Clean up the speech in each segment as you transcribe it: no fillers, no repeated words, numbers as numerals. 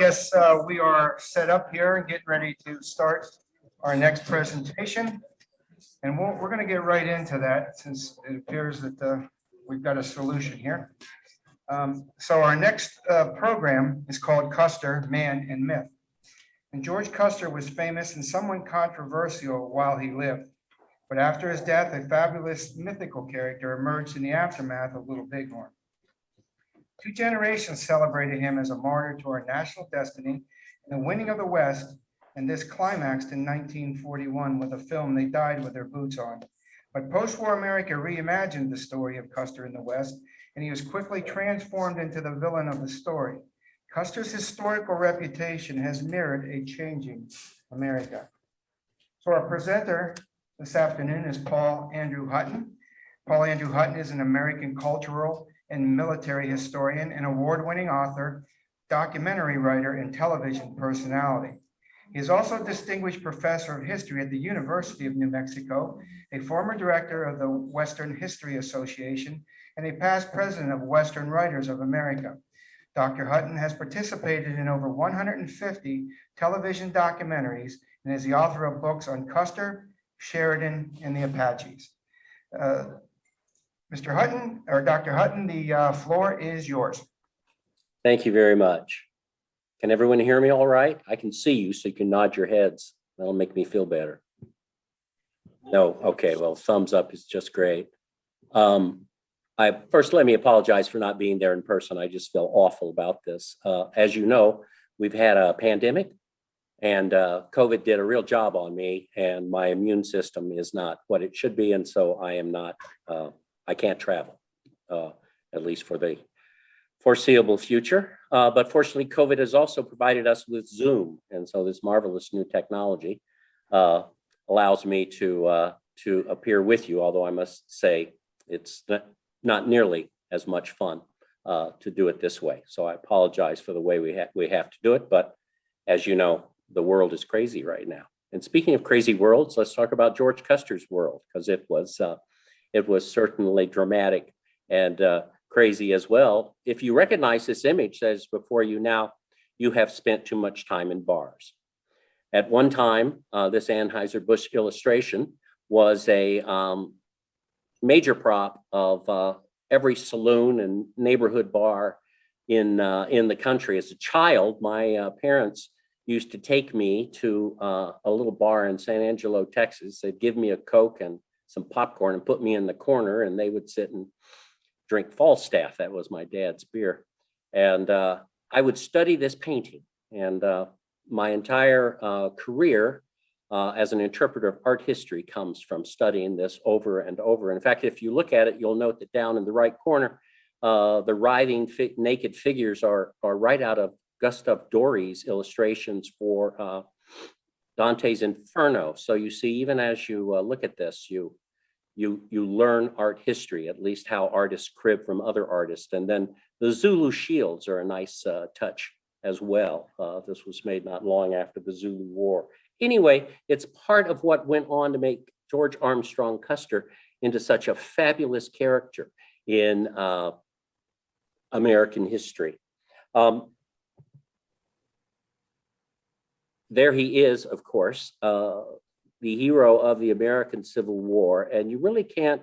Yes, we are set up here and getting ready to start our next presentation. And we're going to get right into that since it appears that we've got a solution here. So our next program is called Custer Man and Myth. And George Custer was famous and somewhat controversial while he lived. But after his death, a fabulous mythical character emerged in the aftermath of Little Bighorn. 2 generations celebrated him as a martyr to our national destiny and the winning of the West, and this climaxed in 1941 with a film They Died with Their Boots On. But post-war America reimagined the story of Custer in the West, and he was quickly transformed into the villain of the story. Custer's historical reputation has mirrored a changing America. So our presenter this afternoon is Paul Andrew Hutton. Paul Andrew Hutton is an American cultural and military historian, and award-winning author, documentary writer, and television personality. He is also a distinguished professor of history at the University of New Mexico, a former director of the Western History Association, and a past president of Western Writers of America. Dr. Hutton has participated in over 150 television documentaries and is the author of books on Custer, Sheridan, and the Apaches. Mr. Hutton, or Dr. Hutton, the floor is yours. Thank you very much. Can everyone hear me all right? I can see you, so you can nod your heads. That'll make me feel better. No, okay, well, thumbs up is just great. First, let me apologize for not being there in person. I just feel awful about this. As you know, we've had a pandemic, and COVID did a real job on me, and my immune system is not what it should be, and so I am not, I can't travel, at least for the foreseeable future. But fortunately, COVID has also provided us with Zoom, and so this marvelous new technology allows me to appear with you, although I must say it's not nearly as much fun to do it this way. So I apologize for the way we have to do it, but as you know, the world is crazy right now. And speaking of crazy worlds, let's talk about George Custer's world, because it was certainly dramatic and crazy as well. If you recognize this image that is before you now, you have spent too much time in bars. At one time, this Anheuser-Busch illustration was a major prop of every saloon and neighborhood bar in the country. As a child, my parents used to take me to a little bar in San Angelo, Texas. They'd give me a Coke and some popcorn and put me in the corner, and they would sit and drink Falstaff. That was my dad's beer. And I would study this painting. And my entire career as an interpreter of art history comes from studying this over and over. In fact, if you look at it, you'll note that down in the right corner, the writhing naked figures are right out of Gustave Doré's illustrations for Dante's Inferno. So you see, even as you look at this, you learn art history, at least how artists crib from other artists. And then the Zulu shields are a nice touch as well. This was made not long after the Zulu War. Anyway, it's part of what went on to make George Armstrong Custer into such a fabulous character in American history. There he is, of course, the hero of the American Civil War, and you really can't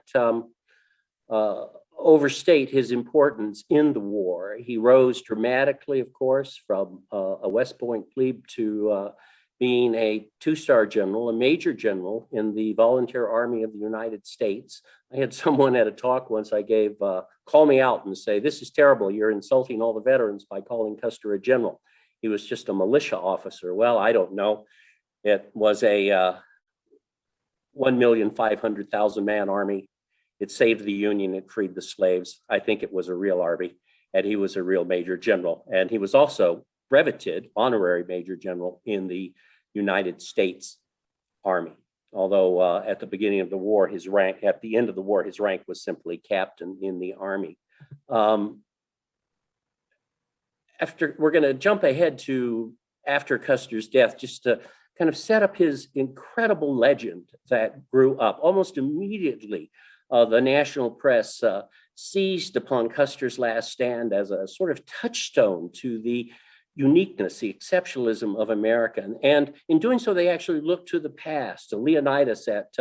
overstate his importance in the war. He rose dramatically, of course, from a West Point plebe to being a 2-star general, a major general in the Volunteer Army of the United States. I had someone at a talk once I gave, call me out and say, "This is terrible. You're insulting all the veterans by calling Custer a general. He was just a militia officer." Well, I don't know. It was a 1,500,000 man army. It saved the Union. It freed the slaves. I think it was a real army, and he was a real major general. And he was also breveted, honorary major general in the United States Army. Although at the beginning of the war, at the end of the war, his rank was simply captain in the Army. We're going to jump ahead to after Custer's death, just to kind of set up his incredible legend that grew up almost immediately. The national press seized upon Custer's last stand as a sort of touchstone to the uniqueness, the exceptionalism of America. And in doing so, they actually looked to the past, to Leonidas at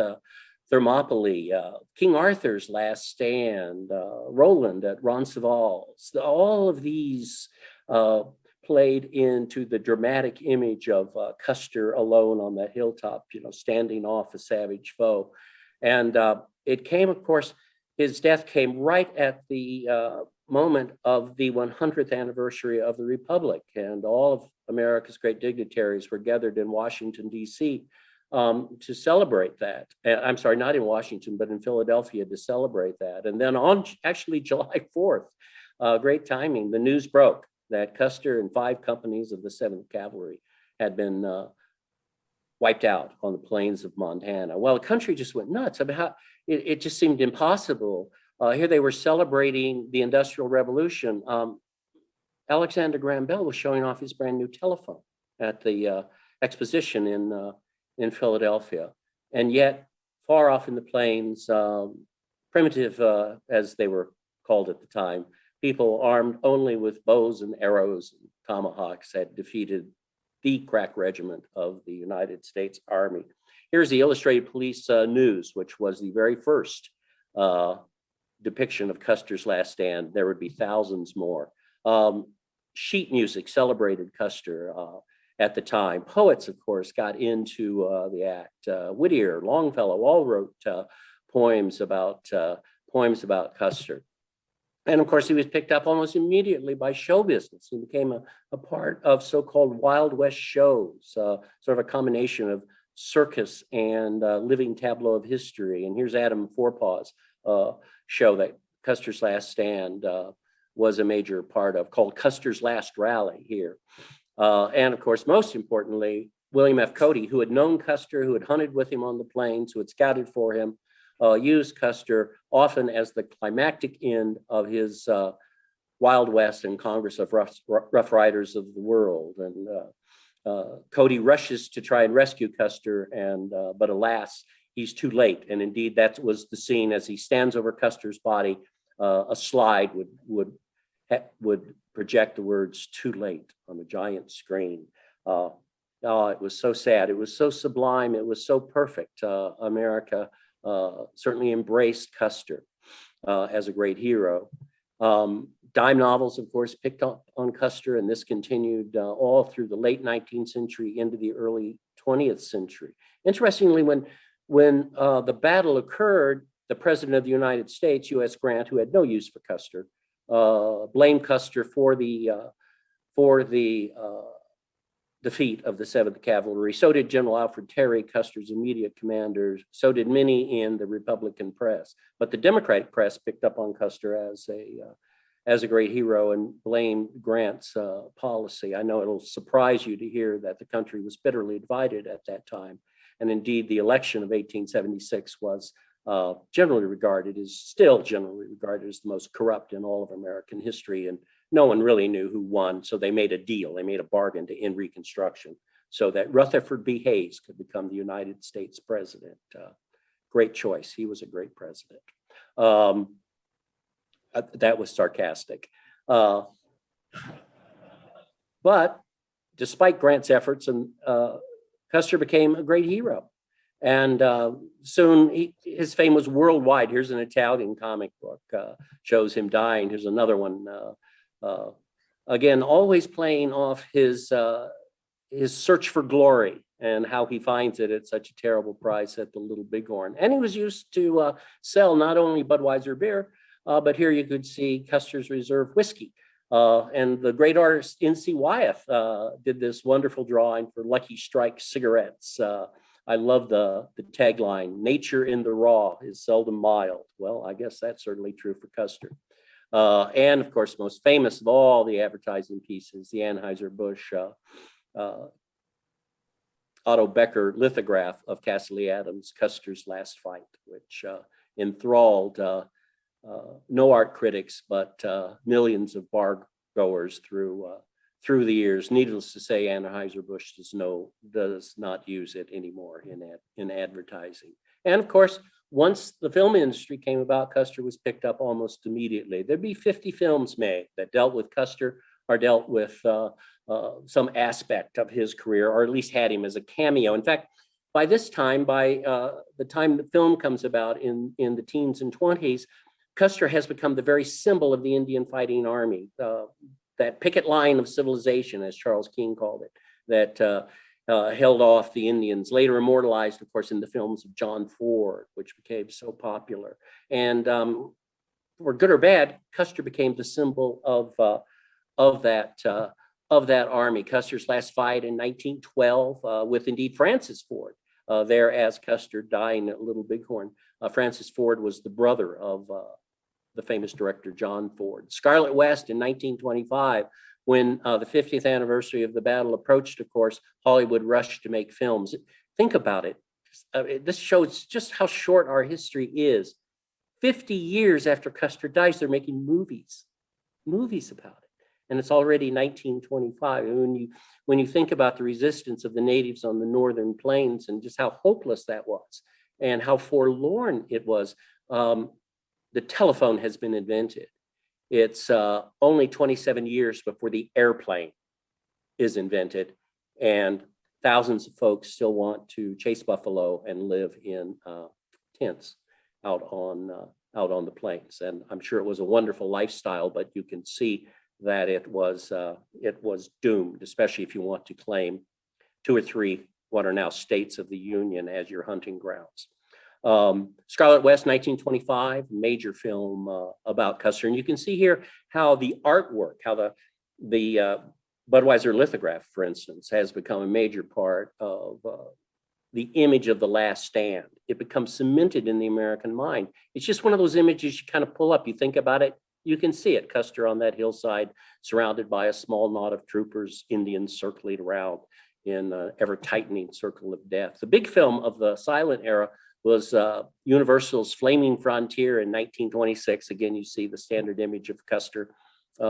Thermopylae, King Arthur's Last Stand, Roland at Roncesvalles. All of these played into the dramatic image of Custer alone on that hilltop, standing off a savage foe. And it came, of course, his death came right at the moment of the 100th anniversary of the Republic, and all of America's great dignitaries were gathered in Washington, D.C. To celebrate that. I'm sorry, not in Washington, but in Philadelphia to celebrate that. And then on actually July 4th, great timing, the news broke that Custer and 5 companies of the 7th Cavalry had been wiped out on the plains of Montana. Well, the country just went nuts. I mean, it just seemed impossible. Here they were celebrating the Industrial Revolution. Alexander Graham Bell was showing off his brand new telephone at the exposition in Philadelphia. And yet, far off in the plains, primitive, as they were called at the time, people armed only with bows and arrows and tomahawks had defeated the crack regiment of the United States Army. Here's the Illustrated Police News, which was the very first depiction of Custer's Last Stand. There would be thousands more. Sheet music celebrated Custer at the time. Poets, of course, got into the act. Whittier, Longfellow all wrote poems about Custer. And of course, he was picked up almost immediately by show business. He became a part of so-called Wild West shows, sort of a combination of circus and living tableau of history. And here's Adam Forepaw's show that Custer's Last Stand was a major part of, called Custer's Last Rally here. And of course, most importantly, William F. Cody, who had known Custer, who had hunted with him on the plains, who had scouted for him, used Custer often as the climactic end of his Wild West and Congress of Rough Riders of the World. And Cody rushes to try and rescue Custer, but alas, he's too late. And indeed, that was the scene as he stands over Custer's body. A slide would project the words "too late" on a giant screen. Oh, it was so sad. It was so sublime. It was so perfect. America certainly embraced Custer as a great hero. Dime novels, of course, picked up on Custer, and this continued all through the late 19th century into the early 20th century. Interestingly, when the battle occurred, the President of the United States, U.S. Grant, who had no use for Custer, blamed Custer for the defeat of the 7th Cavalry. So did General Alfred Terry, Custer's immediate commander. So did many in the Republican press. But the Democratic press picked up on Custer as a great hero and blamed Grant's policy. I know it'll surprise you to hear that the country was bitterly divided at that time. And indeed, the election of 1876 was still generally regarded as the most corrupt in all of American history. And no one really knew who won. So they made a deal. They made a bargain to end Reconstruction so that Rutherford B. Hayes could become the United States president. Great choice. He was a great president. That was sarcastic. But despite Grant's efforts, Custer became a great hero. And soon his fame was worldwide. Here's an Italian comic book, shows him dying. Here's another one. Again, always playing off his search for glory and how he finds it at such a terrible price at the Little Bighorn. And he was used to sell not only Budweiser beer, but here you could see Custer's Reserve whiskey. And the great artist N.C. Wyeth did this wonderful drawing for Lucky Strike cigarettes. I love the tagline, "Nature in the raw is seldom mild." Well, I guess that's certainly true for Custer. And of course, most famous of all the advertising pieces, the Anheuser-Busch Otto Becker lithograph of Cassidy Adams, Custer's Last Fight, which enthralled no art critics, but millions of bar goers through the years. Needless to say, Anheuser-Busch does not use it anymore in advertising. And of course, once the film industry came about, Custer was picked up almost immediately. There'd be 50 films made that dealt with Custer are dealt with some aspect of his career, or at least had him as a cameo. In fact, by this time, by the time the film comes about in the teens and 20s, Custer has become the very symbol of the Indian fighting army, that picket line of civilization, as Charles King called it, that held off the Indians, later immortalized, of course, in the films of John Ford, which became so popular. And for good or bad, Custer became the symbol of that army. Custer's last fight in 1912 with indeed Francis Ford, there as Custer dying at Little Bighorn. Francis Ford was the brother of the famous director John Ford. Scarlet West in 1925, when the 50th anniversary of the battle approached, of course, Hollywood rushed to make films. Think about it. This shows just how short our history is. 50 years after Custer dies, they're making movies about it. And it's already 1925. And when you think about the resistance of the natives on the northern plains and just how hopeless that was and how forlorn it was, the telephone has been invented. It's only 27 years before the airplane is invented, and thousands of folks still want to chase buffalo and live in tents out on the plains. And I'm sure it was a wonderful lifestyle, but you can see that it was doomed, especially if you want to claim 2 or 3 what are now states of the Union as your hunting grounds. Scarlet West, 1925, major film about Custer. And you can see here how the artwork, how the Budweiser lithograph, for instance, has become a major part of the image of the last stand. It becomes cemented in the American mind. It's just one of those images you kind of pull up, you think about it, you can see it. Custer on that hillside, surrounded by a small knot of troopers, Indians circling around in an ever-tightening circle of death. The big film of the silent era was Universal's Flaming Frontier in 1926. Again, you see the standard image of Custer.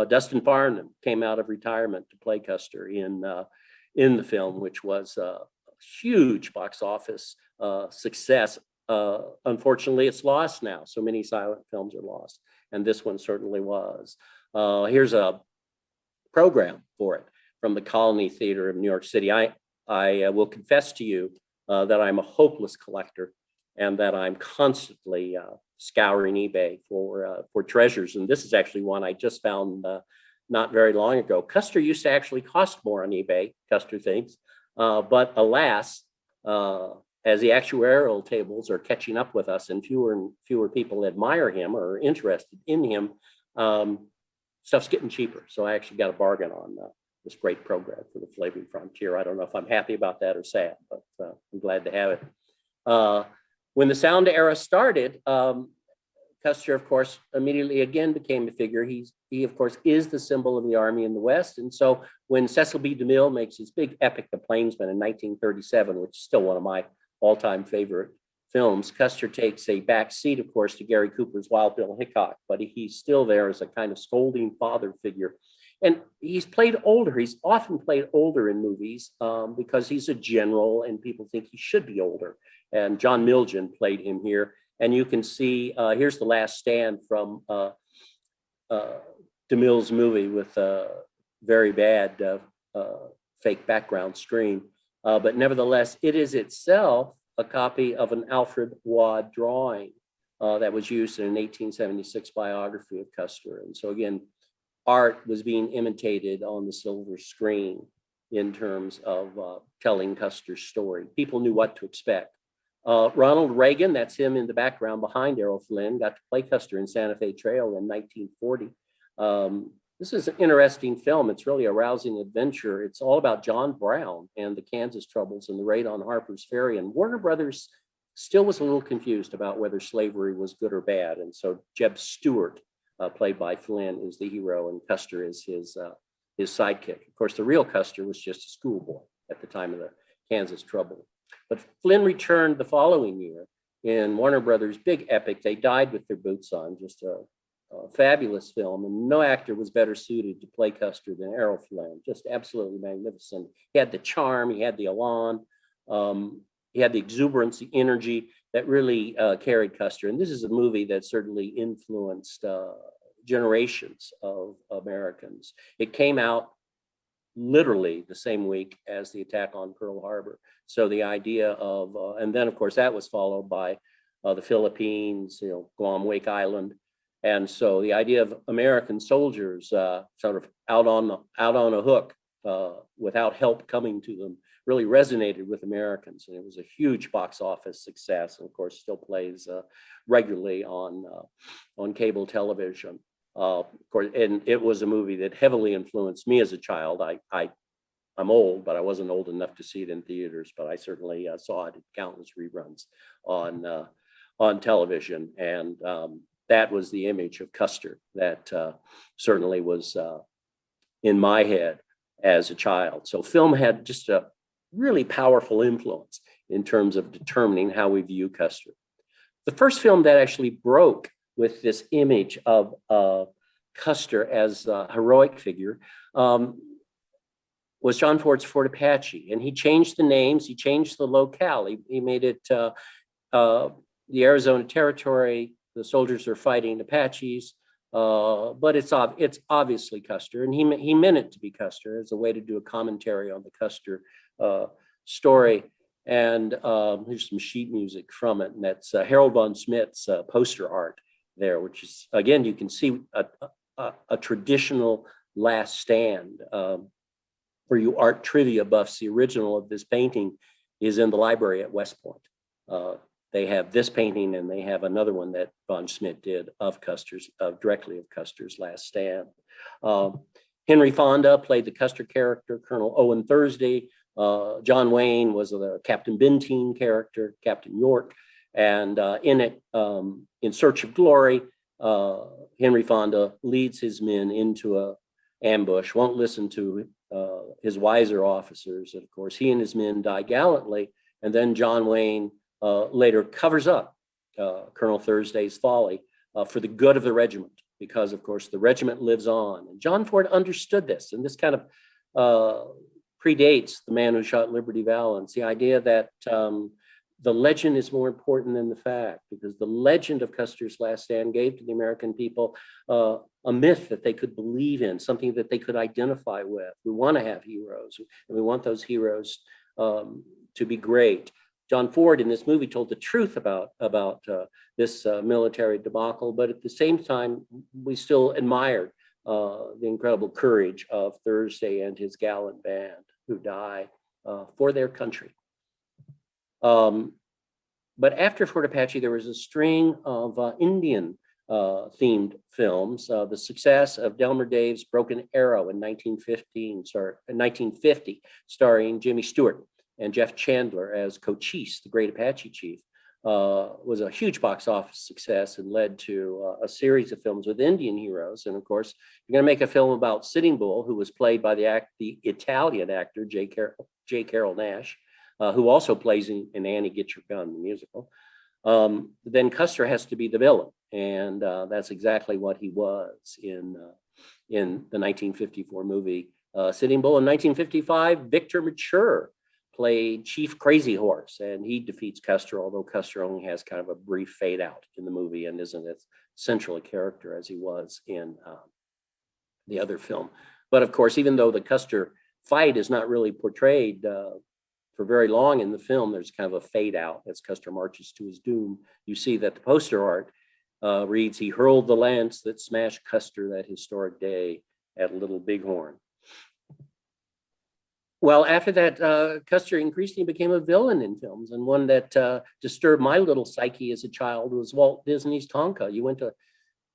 Dustin Farnham came out of retirement to play Custer in the film, which was a huge box office success. Unfortunately, it's lost now. So many silent films are lost, and this one certainly was. Here's a program for it from the Colony Theater of New York City. I will confess to you that I'm a hopeless collector, and that I'm constantly scouring eBay for treasures. And this is actually one I just found not very long ago. Custer used to actually cost more on eBay, Custer thinks, but alas, as the actuarial tables are catching up with us and fewer people admire him or are interested in him, stuff's getting cheaper. So I actually got a bargain on this great program for the Flaming Frontier. I don't know if I'm happy about that or sad, but I'm glad to have it. When the sound era started, Custer, of course, immediately again became a figure. He of course, is the symbol of the Army in the West. And so when Cecil B. DeMille makes his big epic, The Plainsman, in 1937, which is still one of my all-time favorite films, Custer takes a back seat, of course, to Gary Cooper's Wild Bill Hickok, but he's still there as a kind of scolding father figure. And he's played older. He's often played older in movies because he's a general and people think he should be older. And John Milgen played him here. And you can see, here's The Last Stand from DeMille's movie with a very bad fake background screen. But nevertheless, it is itself a copy of an Alfred Waud drawing that was used in an 1876 biography of Custer. And so again, art was being imitated on the silver screen in terms of telling Custer's story. People knew what to expect. Ronald Reagan, that's him in the background behind Errol Flynn, got to play Custer in Santa Fe Trail in 1940. This is an interesting film. It's really a rousing adventure. It's all about John Brown and the Kansas troubles and the raid on Harper's Ferry. And Warner Brothers still was a little confused about whether slavery was good or bad. And so Jeb Stuart, played by Flynn, is the hero, and Custer is his sidekick. Of course, the real Custer was just a schoolboy at the time of the Kansas trouble. But Flynn returned the following year in Warner Brothers' big epic, They Died with Their Boots On, just a fabulous film. And no actor was better suited to play Custer than Errol Flynn, just absolutely magnificent. He had the charm, he had the elan, he had the exuberance, the energy that really carried Custer. And this is a movie that certainly influenced generations of Americans. It came out literally the same week as the attack on Pearl Harbor. So the idea of, and then of course that was followed by the Philippines, Guam, Wake Island. And so the idea of American soldiers sort of out on a hook without help coming to them really resonated with Americans. And it was a huge box office success, and of course still plays regularly on cable television. Of course, and it was a movie that heavily influenced me as a child. I'm old, but I wasn't old enough to see it in theaters, but I certainly saw it in countless reruns on television. And that was the image of Custer that certainly was in my head as a child. So film had just a really powerful influence in terms of determining how we view Custer. The first film that actually broke with this image of Custer as a heroic figure was John Ford's Fort Apache. And he changed the names, he changed the locale. He made it the Arizona Territory. The soldiers are fighting Apaches, but it's obviously Custer. And he meant it to be Custer as a way to do a commentary on the Custer story. And here's some sheet music from it. And that's Harold von Smith's poster art there, which is, again, you can see a traditional Last Stand. For you art trivia buffs, the original of this painting is in the library at West Point. They have this painting, and they have another one that von Smith did of Custer's, directly of Custer's Last Stand. Henry Fonda played the Custer character, Colonel Owen Thursday. John Wayne was the Captain Benteen character, Captain York. And in it, In Search of Glory, Henry Fonda leads his men into an ambush, won't listen to his wiser officers. And of course, he and his men die gallantly. And then John Wayne later covers up Colonel Thursday's folly for the good of the regiment, because of course the regiment lives on. And John Ford understood this, and this kind of predates The Man Who Shot Liberty Valance, the idea that the legend is more important than the fact, because the legend of Custer's Last Stand gave to the American people a myth that they could believe in, something that they could identify with. We want to have heroes, and we want those heroes to be great. John Ford in this movie told the truth about this military debacle, but at the same time, we still admired the incredible courage of Thursday and his gallant band who die for their country. But after Fort Apache, there was a string of Indian themed films. The success of Delmer Dave's Broken Arrow in 1950, starring Jimmy Stewart and Jeff Chandler as Cochise, the great Apache chief, was a huge box office success and led to a series of films with Indian heroes. And of course, you're going to make a film about Sitting Bull, who was played by the Italian actor J. Carroll Nash, who also plays in Annie, Get Your Gun, the musical. Then Custer has to be the villain, and that's exactly what he was in the 1954 movie Sitting Bull. In 1955, Victor Mature played Chief Crazy Horse, and he defeats Custer, although Custer only has kind of a brief fade out in the movie and isn't as central a character as he was in the other film. But of course, even though the Custer fight is not really portrayed for very long in the film, there's kind of a fade out as Custer marches to his doom. You see that the poster art reads, "He hurled the lance that smashed Custer that historic day at Little Bighorn." Well, after that, Custer increasingly became a villain in films, and one that disturbed my little psyche as a child was Walt Disney's Tonka. You went to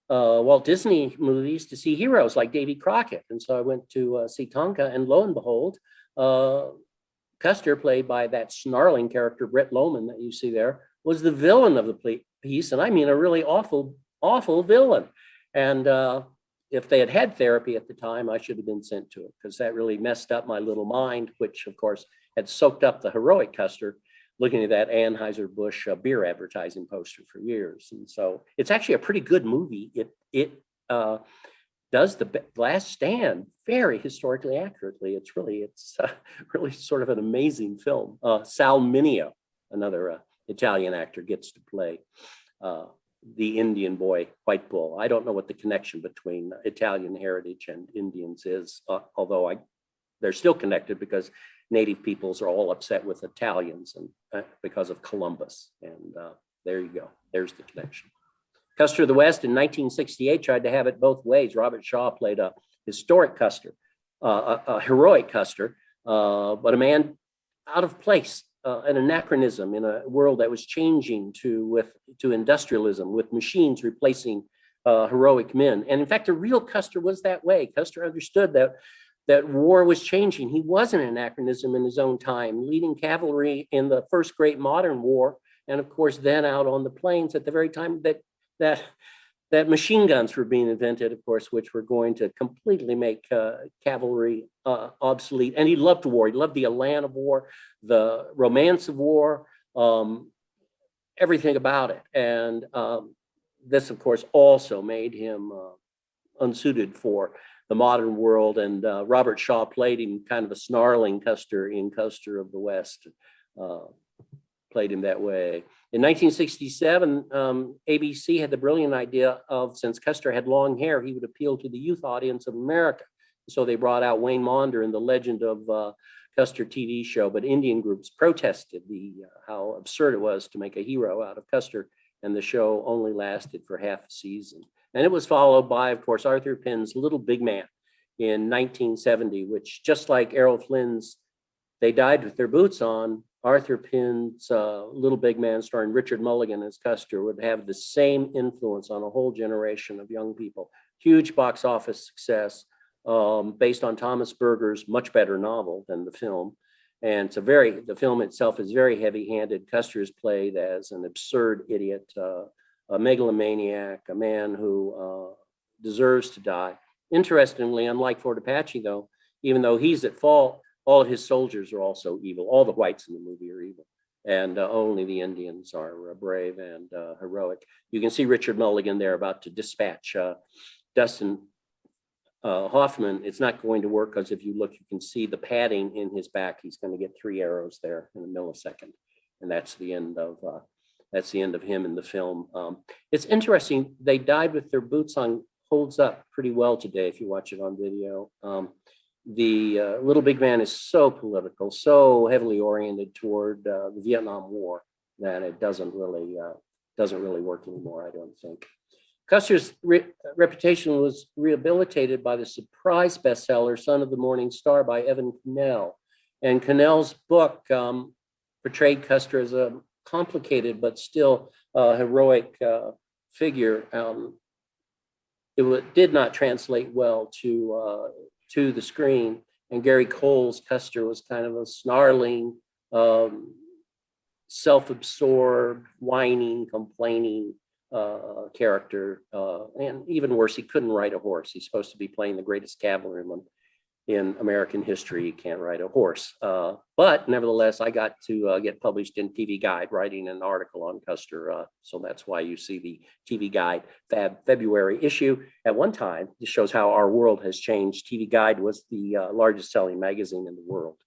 Walt Disney movies to see heroes like Davy Crockett, and so I went to see Tonka, and lo and behold, Custer, played by that snarling character Brett Lohman that you see there, was the villain of the piece, and I mean a really awful, awful villain. And if they had had therapy at the time, I should have been sent to it, because that really messed up my little mind, which of course had soaked up the heroic Custer, looking at that Anheuser-Busch beer advertising poster for years. And so it's actually a pretty good movie. It does the Last Stand very historically accurately. It's really sort of an amazing film. Sal Mineo, another Italian actor, gets to play the Indian boy, White Bull. I don't know what the connection between Italian heritage and Indians is, although they're still connected because native peoples are all upset with Italians and because of Columbus. And there you go. There's the connection. Custer of the West in 1968 tried to have it both ways. Robert Shaw played a historic Custer, a heroic Custer, but a man out of place, an anachronism in a world that was changing to industrialism, with machines replacing heroic men. And in fact, the real Custer was that way. Custer understood that war was changing. He was an anachronism in his own time, leading cavalry in the first great modern war, and of course, then out on the plains at the very time that machine guns were being invented, of course, which were going to completely make cavalry obsolete. And he loved war. He loved the elan of war, the romance of war, everything about it. And this, of course, also made him unsuited for the modern world. And Robert Shaw played him kind of a snarling Custer in Custer of the West, played him that way. In 1967, ABC had the brilliant idea of, since Custer had long hair, he would appeal to the youth audience of America. So they brought out Wayne Maunder in the Legend of Custer TV show, but Indian groups protested how absurd it was to make a hero out of Custer, and the show only lasted for half a season. And it was followed by, of course, Arthur Pynn's Little Big Man in 1970, which, just like Errol Flynn's They Died with Their Boots On, Arthur Pynn's Little Big Man, starring Richard Mulligan as Custer, would have the same influence on a whole generation of young people. Huge box office success, based on Thomas Berger's much better novel than the film. And the film itself is very heavy-handed. Custer is played as an absurd idiot, a megalomaniac, a man who deserves to die. Interestingly, unlike Fort Apache, though, even though he's at fault, all of his soldiers are also evil. All the whites in the movie are evil. And only the Indians are brave and heroic. You can see Richard Mulligan there about to dispatch Dustin Hoffman. It's not going to work because if you look, you can see the padding in his back. He's going to get 3 arrows there in a millisecond. And that's the end of him in the film. It's interesting. They Died with Their Boots On holds up pretty well today if you watch it on video. The Little Big Man is so political, so heavily oriented toward the Vietnam War that it doesn't really work anymore, I don't think. Custer's reputation was rehabilitated by the surprise bestseller, Son of the Morning Star by Evan Cannell. And Cannell's book portrayed Custer as a complicated but still heroic figure. It did not translate well to the screen. And Gary Cole's Custer was kind of a snarling, self-absorbed, whining, complaining character. And even worse, he couldn't ride a horse. He's supposed to be playing the greatest cavalryman in American history. He can't ride a horse. But nevertheless, I got to get published in TV Guide, writing an article on Custer. So that's why you see the TV Guide February issue. At one time, this shows how our world has changed. TV Guide was the largest selling magazine in the world.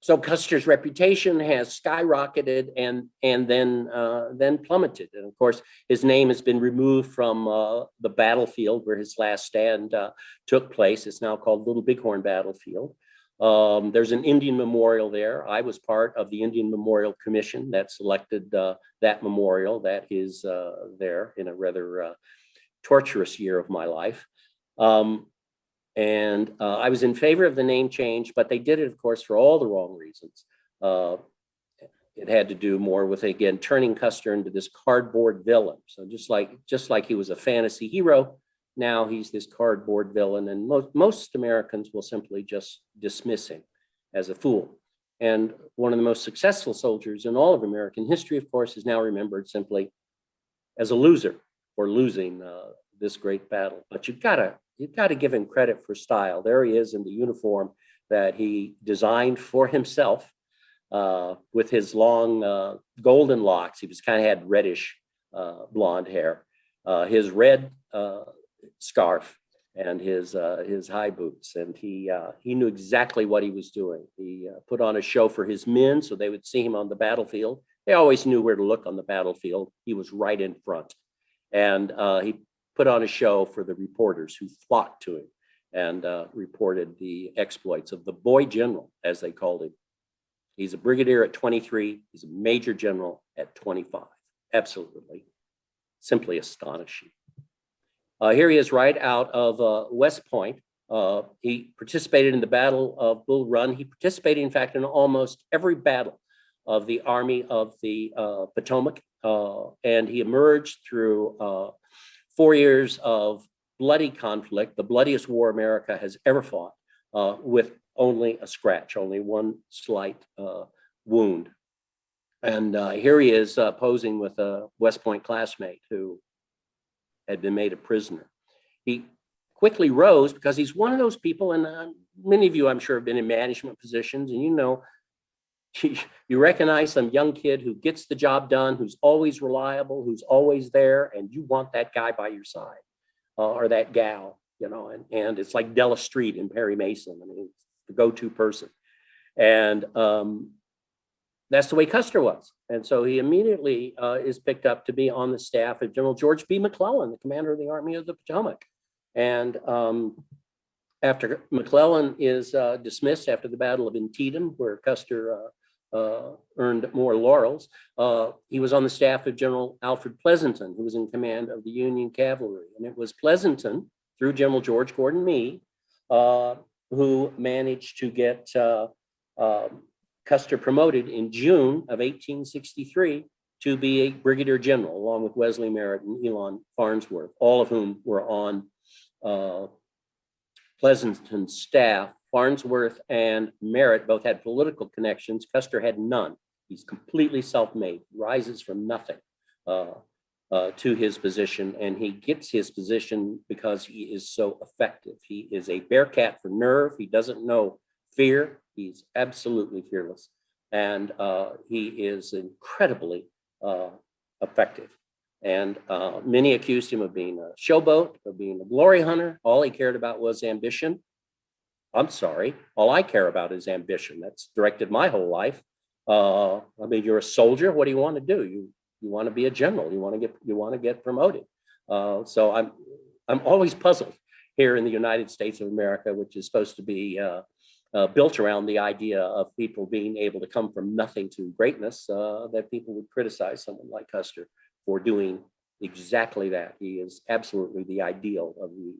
So Custer's reputation has skyrocketed and then plummeted. And of course, his name has been removed from the battlefield where his last stand took place. It's now called Little Bighorn Battlefield. There's an Indian memorial there. I was part of the Indian Memorial Commission that selected that memorial that is there in a rather torturous year of my life. And I was in favor of the name change, but they did it, of course, for all the wrong reasons. It had to do more with, again, turning Custer into this cardboard villain. So just like he was a fantasy hero, now he's this cardboard villain, and most Americans will simply just dismiss him as a fool. And one of the most successful soldiers in all of American history, of course, is now remembered simply as a loser for losing this great battle. But you've got to give him credit for style. There he is in the uniform that he designed for himself, with his long golden locks. He was kind of had reddish blonde hair, his red scarf, and his high boots. And he knew exactly what he was doing. He put on a show for his men so they would see him on the battlefield They always knew where to look on the battlefield. He was right in front. And he put on a show for the reporters who flocked to him and reported the exploits of the boy general, as they called him. He's a brigadier at 23. He's a major general at 25. Absolutely, simply astonishing. Here he is right out of West Point. He participated in the Battle of Bull Run. He participated, in fact, in almost every battle of the Army of the Potomac. And he emerged through 4 years of bloody conflict, the bloodiest war America has ever fought, with only a scratch, only one slight wound. And here he is posing with a West Point classmate who had been made a prisoner. He quickly rose because he's one of those people, and many of you, I'm sure, have been in management positions, and you know, you recognize some young kid who gets the job done, who's always reliable, who's always there, and you want that guy by your side, or that gal, you know, and it's like Della Street in Perry Mason. I mean, it's the go-to person. And that's the way Custer was. And so he immediately is picked up to be on the staff of General George B. McClellan, the commander of the Army of the Potomac. And after McClellan is dismissed after the Battle of Antietam, where Custer earned more laurels, he was on the staff of General Alfred Pleasanton, who was in command of the Union cavalry. And it was Pleasanton, through General George Gordon Meade, who managed to get Custer promoted in June of 1863 to be a brigadier general, along with Wesley Merritt and Elon Farnsworth, all of whom were on Pleasanton's staff. Farnsworth and Merritt both had political connections. Custer had none. He's completely self-made, rises from nothing to his position, and he gets his position because he is so effective. He is a bearcat for nerve. He doesn't know fear. He's absolutely fearless, and he is incredibly effective. And many accused him of being a showboat, of being a glory hunter. All he cared about was ambition. I'm sorry, all I care about is ambition. That's directed my whole life. I mean, you're a soldier. What do you want to do? You want to be a general. You want to get promoted. So I'm always puzzled here in the United States of America, which is supposed to be built around the idea of people being able to come from nothing to greatness, that people would criticize someone like Custer for doing exactly that. He is absolutely the ideal of the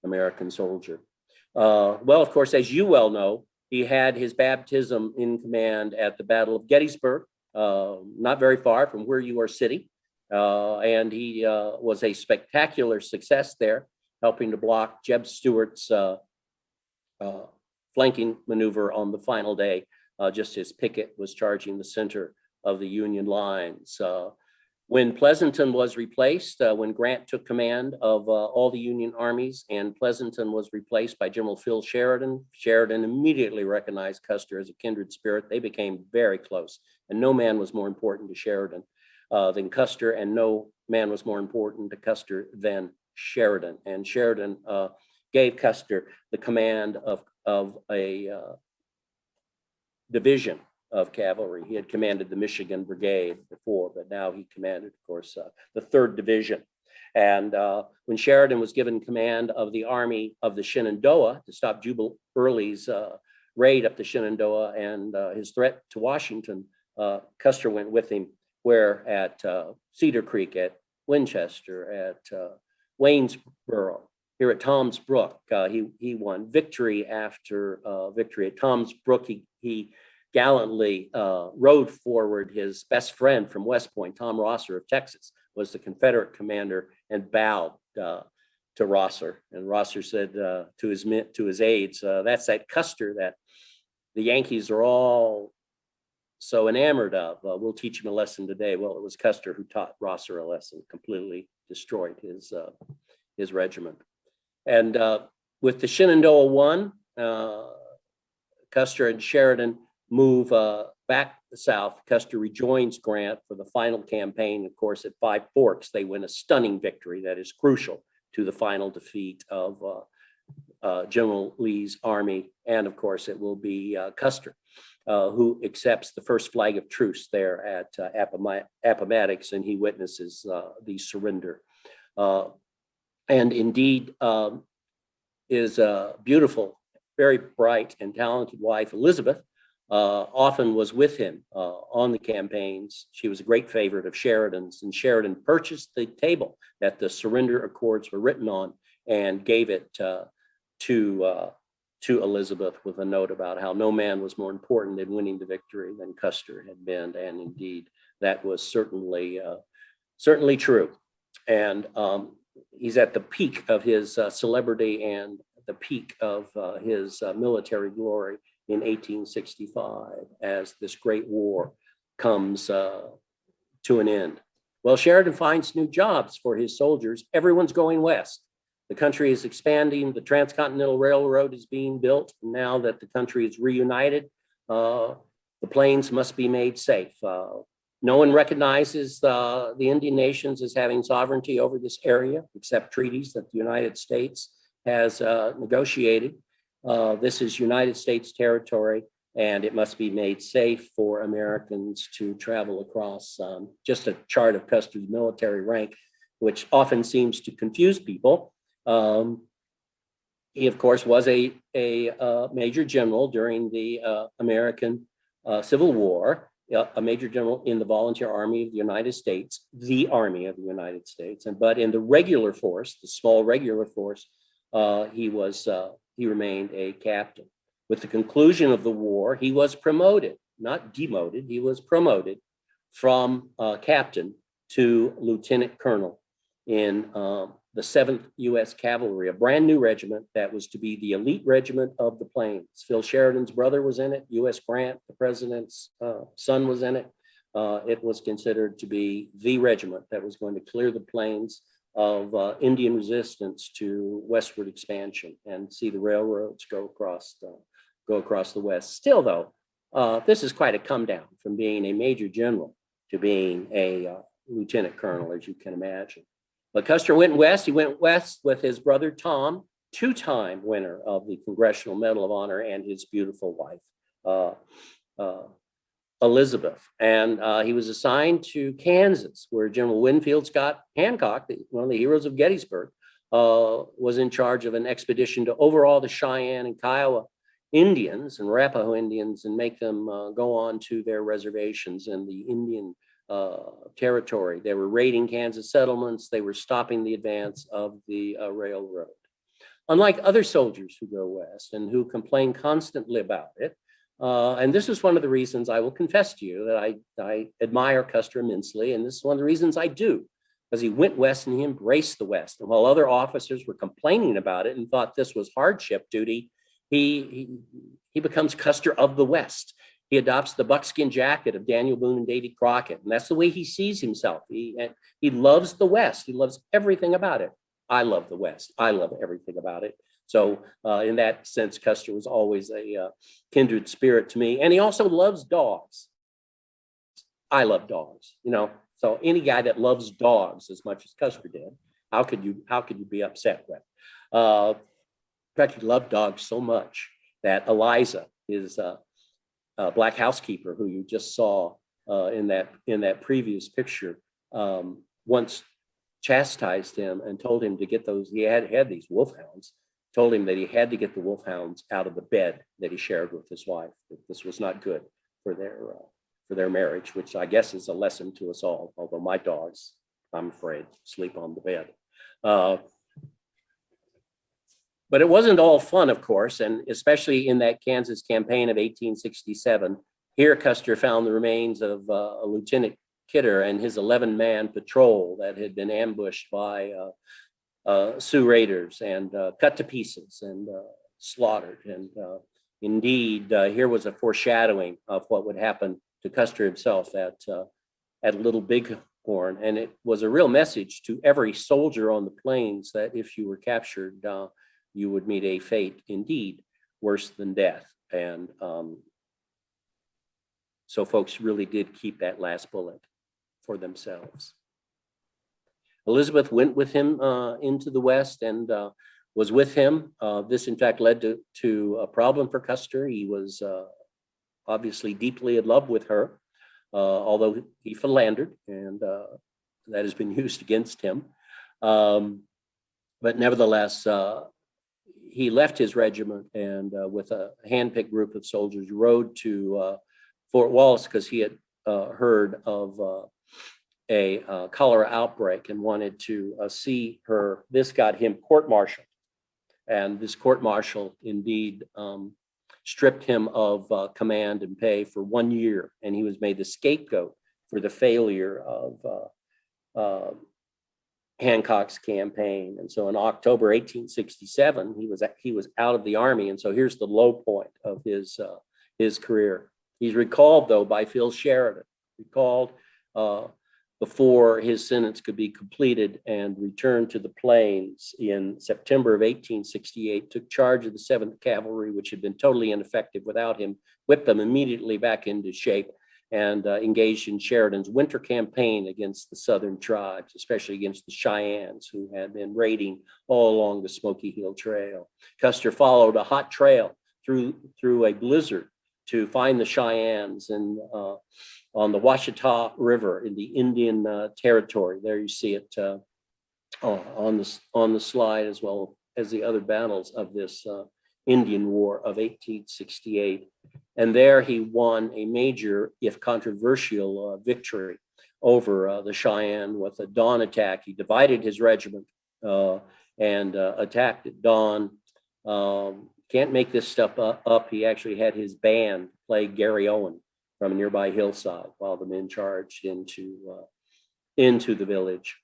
American soldier. Well, of course, as you well know, he had his baptism in command at the Battle of Gettysburg, not very far from where you are sitting. And he was a spectacular success there, helping to block Jeb Stuart's flanking maneuver on the final day, just as Pickett was charging the center of the Union lines. When Pleasanton was replaced, when Grant took command of all the Union armies, and Pleasanton was replaced by General Phil Sheridan, Sheridan immediately recognized Custer as a kindred spirit. They became very close, and no man was more important to Sheridan than Custer, and no man was more important to Custer than Sheridan. And Sheridan gave Custer the command of a division of cavalry. He had commanded the Michigan Brigade before, but now he commanded, of course, the 3rd Division. And when Sheridan was given command of the Army of the Shenandoah to stop Jubal Early's raid up the Shenandoah and his threat to Washington, Custer went with him, where at Cedar Creek, at Winchester, at Waynesboro, here at Tom's Brook, he won victory after victory. At Tom's Brook, he gallantly rode forward. His best friend from West Point, Tom Rosser of Texas, was the Confederate commander, and bowed to Rosser. And Rosser said to his aides, "That's that Custer that the Yankees are all so enamored of. We'll teach him a lesson today." Well, it was Custer who taught Rosser a lesson, completely destroyed his regiment. And with the Shenandoah won, Custer and Sheridan move back south. Custer rejoins Grant for the final campaign. Of course, at Five Forks, they win a stunning victory that is crucial to the final defeat of General Lee's army. And of course, it will be Custer who accepts the first flag of truce there at Appomattox, and he witnesses the surrender. And indeed, his beautiful, very bright and talented wife, Elizabeth, often was with him on the campaigns. She was a great favorite of Sheridan's, and Sheridan purchased the table that the surrender accords were written on and gave it to Elizabeth with a note about how no man was more important in winning the victory than Custer had been. And indeed, that was certainly true. And he's at the peak of his celebrity and the peak of his military glory in 1865 as this great war comes to an end. Well, Sheridan finds new jobs for his soldiers. Everyone's going west. The country is expanding. The Transcontinental Railroad is being built. Now that the country is reunited, the plains must be made safe. No one recognizes the Indian nations as having sovereignty over this area, except treaties that the United States has negotiated. This is United States territory, and it must be made safe for Americans to travel across. Just a chart of Custer's military rank, which often seems to confuse people. He, of course, was a major general during the American Civil War, a major general in the Volunteer Army of the United States, the Army of the United States. But in the regular force, the small regular force, he remained a captain. With the conclusion of the war, he was promoted, not demoted, he was promoted from captain to lieutenant colonel in the 7th U.S. Cavalry, a brand new regiment that was to be the elite regiment of the plains. Phil Sheridan's brother was in it. U.S. Grant, the president's son, was in it. It was considered to be the regiment that was going to clear the plains of Indian resistance to westward expansion and see the railroads go across the west. Still, though, this is quite a come down from being a major general to being a lieutenant colonel, as you can imagine. But Custer went west. He went west with his brother Tom, two-time winner of the Congressional Medal of Honor, and his beautiful wife, Elizabeth. And he was assigned to Kansas, where General Winfield Scott Hancock, one of the heroes of Gettysburg, was in charge of an expedition to overawe the Cheyenne and Kiowa Indians and Arapaho Indians and make them go on to their reservations in the Indian territory. They were raiding Kansas settlements. They were stopping the advance of the railroad. Unlike other soldiers who go west and who complain constantly about it, and this is one of the reasons I will confess to you that I admire Custer immensely, and this is one of the reasons I do, because he went west and he embraced the West. And while other officers were complaining about it and thought this was hardship duty, he becomes Custer of the West. He adopts the buckskin jacket of Daniel Boone and Davy Crockett, and that's the way he sees himself. He loves the West. He loves everything about it. I love the West. I love everything about it. So in that sense, Custer was always a kindred spirit to me. And he also loves dogs. I love dogs, you know. So any guy that loves dogs as much as Custer did, how could you be upset with? In fact, he loved dogs so much that Eliza, his black housekeeper, who you just saw in that previous picture, once chastised him and told him to get those. He had these wolfhounds. Told him that he had to get the wolfhounds out of the bed that he shared with his wife. That this was not good for their marriage, which I guess is a lesson to us all. Although my dogs, I'm afraid, sleep on the bed. But it wasn't all fun, of course, and especially in that Kansas campaign of 1867. Here, Custer found the remains of a Lieutenant Kidder and his 11-man patrol that had been ambushed by Sioux raiders and cut to pieces and slaughtered. And indeed, here was a foreshadowing of what would happen to Custer himself at Little Bighorn. And it was a real message to every soldier on the plains that if you were captured, you would meet a fate indeed worse than death. And so folks really did keep that last bullet for themselves. Elizabeth went with him into the West and was with him. This, in fact, led to a problem for Custer. He was obviously deeply in love with her, although he philandered, and that has been used against him. But nevertheless, he left his regiment and with a handpicked group of soldiers rode to Fort Wallace because he had heard of a cholera outbreak and wanted to see her. This got him court-martialed, and this court-martial indeed stripped him of command and pay for 1 year, and he was made the scapegoat for the failure of Hancock's campaign. And so in October 1867, he was out of the army, and so here's the low point of his career. He's recalled, though, by Phil Sheridan, recalled before his sentence could be completed, and returned to the plains in September of 1868, took charge of the 7th Cavalry, which had been totally ineffective without him, whipped them immediately back into shape, and engaged in Sheridan's winter campaign against the Southern tribes, especially against the Cheyennes, who had been raiding all along the Smoky Hill Trail. Custer followed a hot trail through a blizzard to find the Cheyennes and on the Washita River in the Indian Territory. There you see it on the slide, as well as the other battles of this Indian War of 1868. And there he won a major, if controversial, victory over the Cheyenne with a dawn attack. He divided his regiment and attacked at dawn. Can't make this stuff up. He actually had his band play Gary Owen from a nearby hillside while the men charged into the village.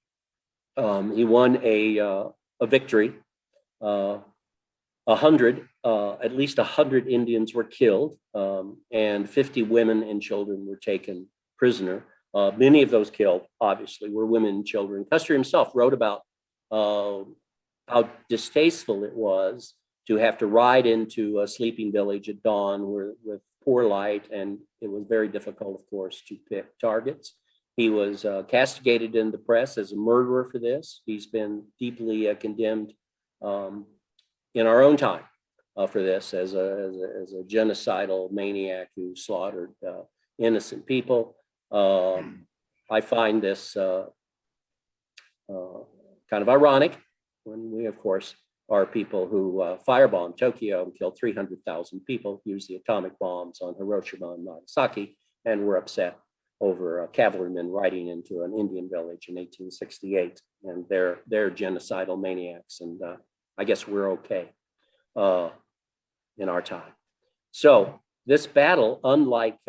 He won a victory. At least 100 Indians were killed, and 50 women and children were taken prisoner. Many of those killed, obviously, were women and children. Custer himself wrote about how distasteful it was to have to ride into a sleeping village at dawn with poor light, and it was very difficult, of course, to pick targets. He was castigated in the press as a murderer for this. He's been deeply condemned in our own time for this as a genocidal maniac who slaughtered innocent people. I find this kind of ironic when we, of course, are people who firebombed Tokyo and killed 300,000 people, used the atomic bombs on Hiroshima and Nagasaki, and were upset over cavalrymen riding into an Indian village in 1868. And they're genocidal maniacs, and I guess we're okay in our time. So this battle, unlike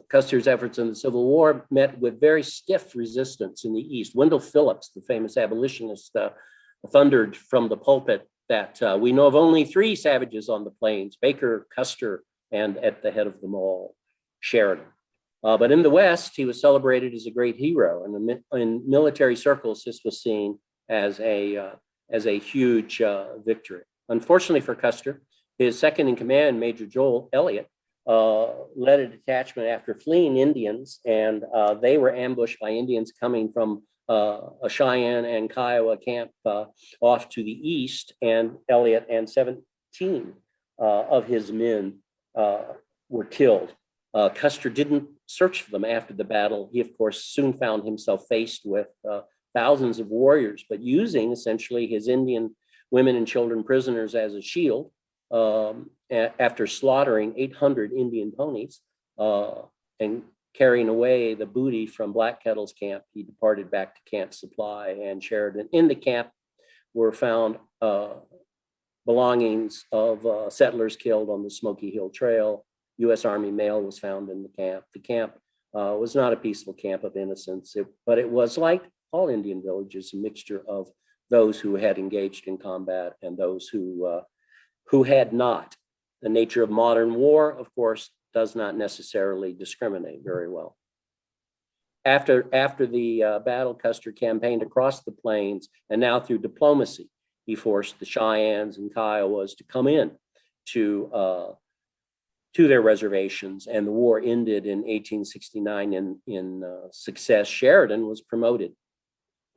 Custer's efforts in the Civil War, met with very stiff resistance in the East. Wendell Phillips, the famous abolitionist, thundered from the pulpit that we know of only 3 savages on the plains: Baker, Custer, and at the head of them all, Sheridan. But in the West, he was celebrated as a great hero, and in military circles, this was seen as a huge victory. Unfortunately for Custer, his second in command, Major Joel Elliott, led a detachment after fleeing Indians, and they were ambushed by Indians coming from a Cheyenne and Kiowa camp off to the east, and Elliott and 17 of his men were killed. Custer didn't search for them after the battle. He, of course, soon found himself faced with thousands of warriors, but using essentially his Indian women and children prisoners as a shield. After slaughtering 800 Indian ponies and carrying away the booty from Black Kettle's camp, he departed back to Camp Supply and Sheridan. In the camp were found belongings of settlers killed on the Smoky Hill Trail. U.S. Army mail was found in the camp. The camp was not a peaceful camp of innocence, but it was, like all Indian villages, a mixture of those who had engaged in combat and those who had not. The nature of modern war, of course, does not necessarily discriminate very well. After the battle, Custer campaigned across the plains, and now through diplomacy, he forced the Cheyennes and Kiowas to come in to their reservations, and the war ended in 1869 in success. Sheridan was promoted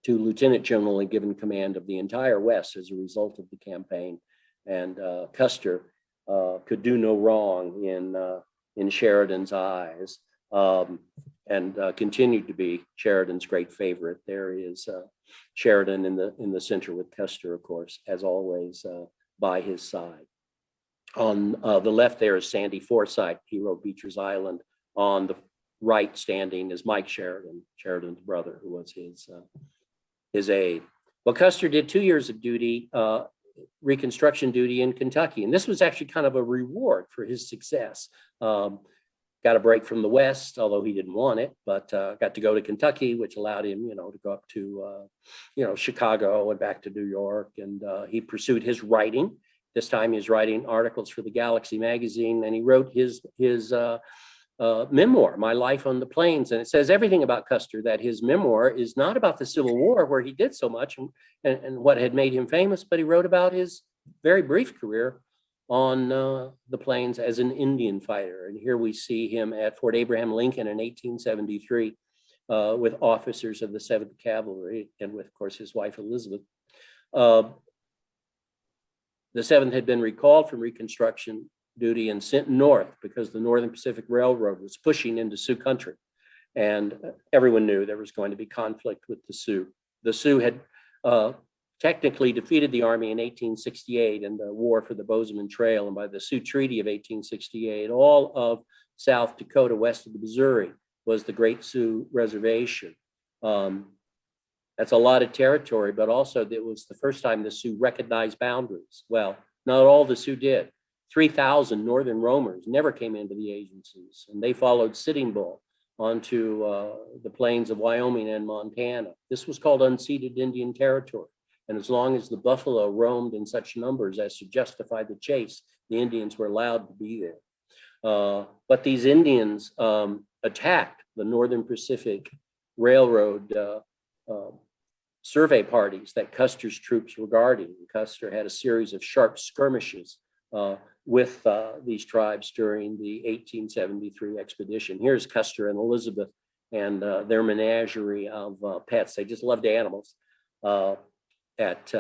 to lieutenant general and given command of the entire West as a result of the campaign. And Custer could do no wrong in Sheridan's eyes, and continued to be Sheridan's great favorite. There is Sheridan in the center with Custer, of course, as always, by his side. On the left there is Sandy Forsyth, hero Beecher's Island. On the right standing is Mike Sheridan, Sheridan's brother, who was his aide. Well, Custer did 2 years of duty, Reconstruction duty in Kentucky. And this was actually kind of a reward for his success. Got a break from the West, although he didn't want it, but got to go to Kentucky, which allowed him, to go up to, Chicago and back to New York. And he pursued his writing. This time he was writing articles for the Galaxy magazine, and he wrote his memoir, My Life on the Plains. And it says everything about Custer, that his memoir is not about the Civil War, where he did so much and what had made him famous, but he wrote about his very brief career on the plains as an Indian fighter. And here we see him at Fort Abraham Lincoln in 1873 with officers of the 7th Cavalry and with, of course, his wife, Elizabeth. The 7th had been recalled from Reconstruction duty and sent north because the Northern Pacific Railroad was pushing into Sioux country. And everyone knew there was going to be conflict with the Sioux. The Sioux had technically defeated the Army in 1868 in the War for the Bozeman Trail. And by the Sioux Treaty of 1868, all of South Dakota west of the Missouri was the Great Sioux Reservation. That's a lot of territory, but also it was the first time the Sioux recognized boundaries. Well, not all the Sioux did. 3,000 northern roamers never came into the agencies, and they followed Sitting Bull onto the plains of Wyoming and Montana. This was called unceded Indian territory. And as long as the buffalo roamed in such numbers as to justify the chase, the Indians were allowed to be there. But these Indians attacked the Northern Pacific Railroad survey parties that Custer's troops were guarding. Custer had a series of sharp skirmishes with these tribes during the 1873 expedition. Here's Custer and Elizabeth and their menagerie of pets. They just loved animals at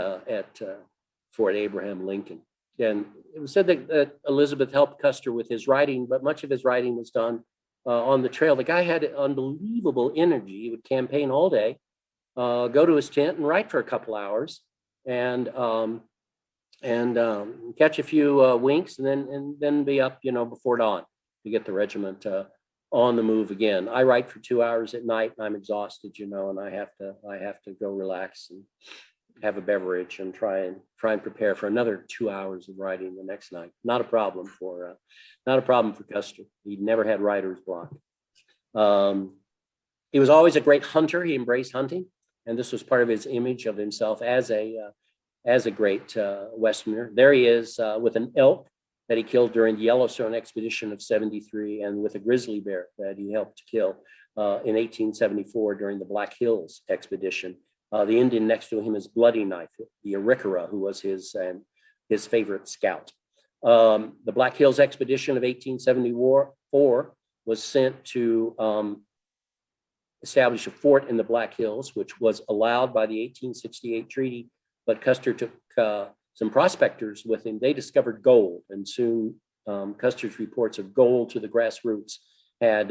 Fort Abraham Lincoln. And it was said that Elizabeth helped Custer with his writing, but much of his writing was done on the trail. The guy had unbelievable energy. He would campaign all day, go to his tent and write for a couple hours, and catch a few winks, and then be up, before dawn to get the regiment on the move again. I write for 2 hours at night, and I'm exhausted, and I have to go relax and have a beverage and try and prepare for another 2 hours of writing the next night. Not a problem for Custer. He never had writer's block. He was always a great hunter. He embraced hunting, and this was part of his image of himself as a great Westerner. There he is with an elk that he killed during the Yellowstone expedition of 73, and with a grizzly bear that he helped kill in 1874 during the Black Hills expedition. The Indian next to him is Bloody Knife, the Arikara, who was his favorite scout. The Black Hills expedition of 1874 was sent to establish a fort in the Black Hills, which was allowed by the 1868 treaty. But Custer took some prospectors with him. They discovered gold, and soon Custer's reports of gold to the grassroots had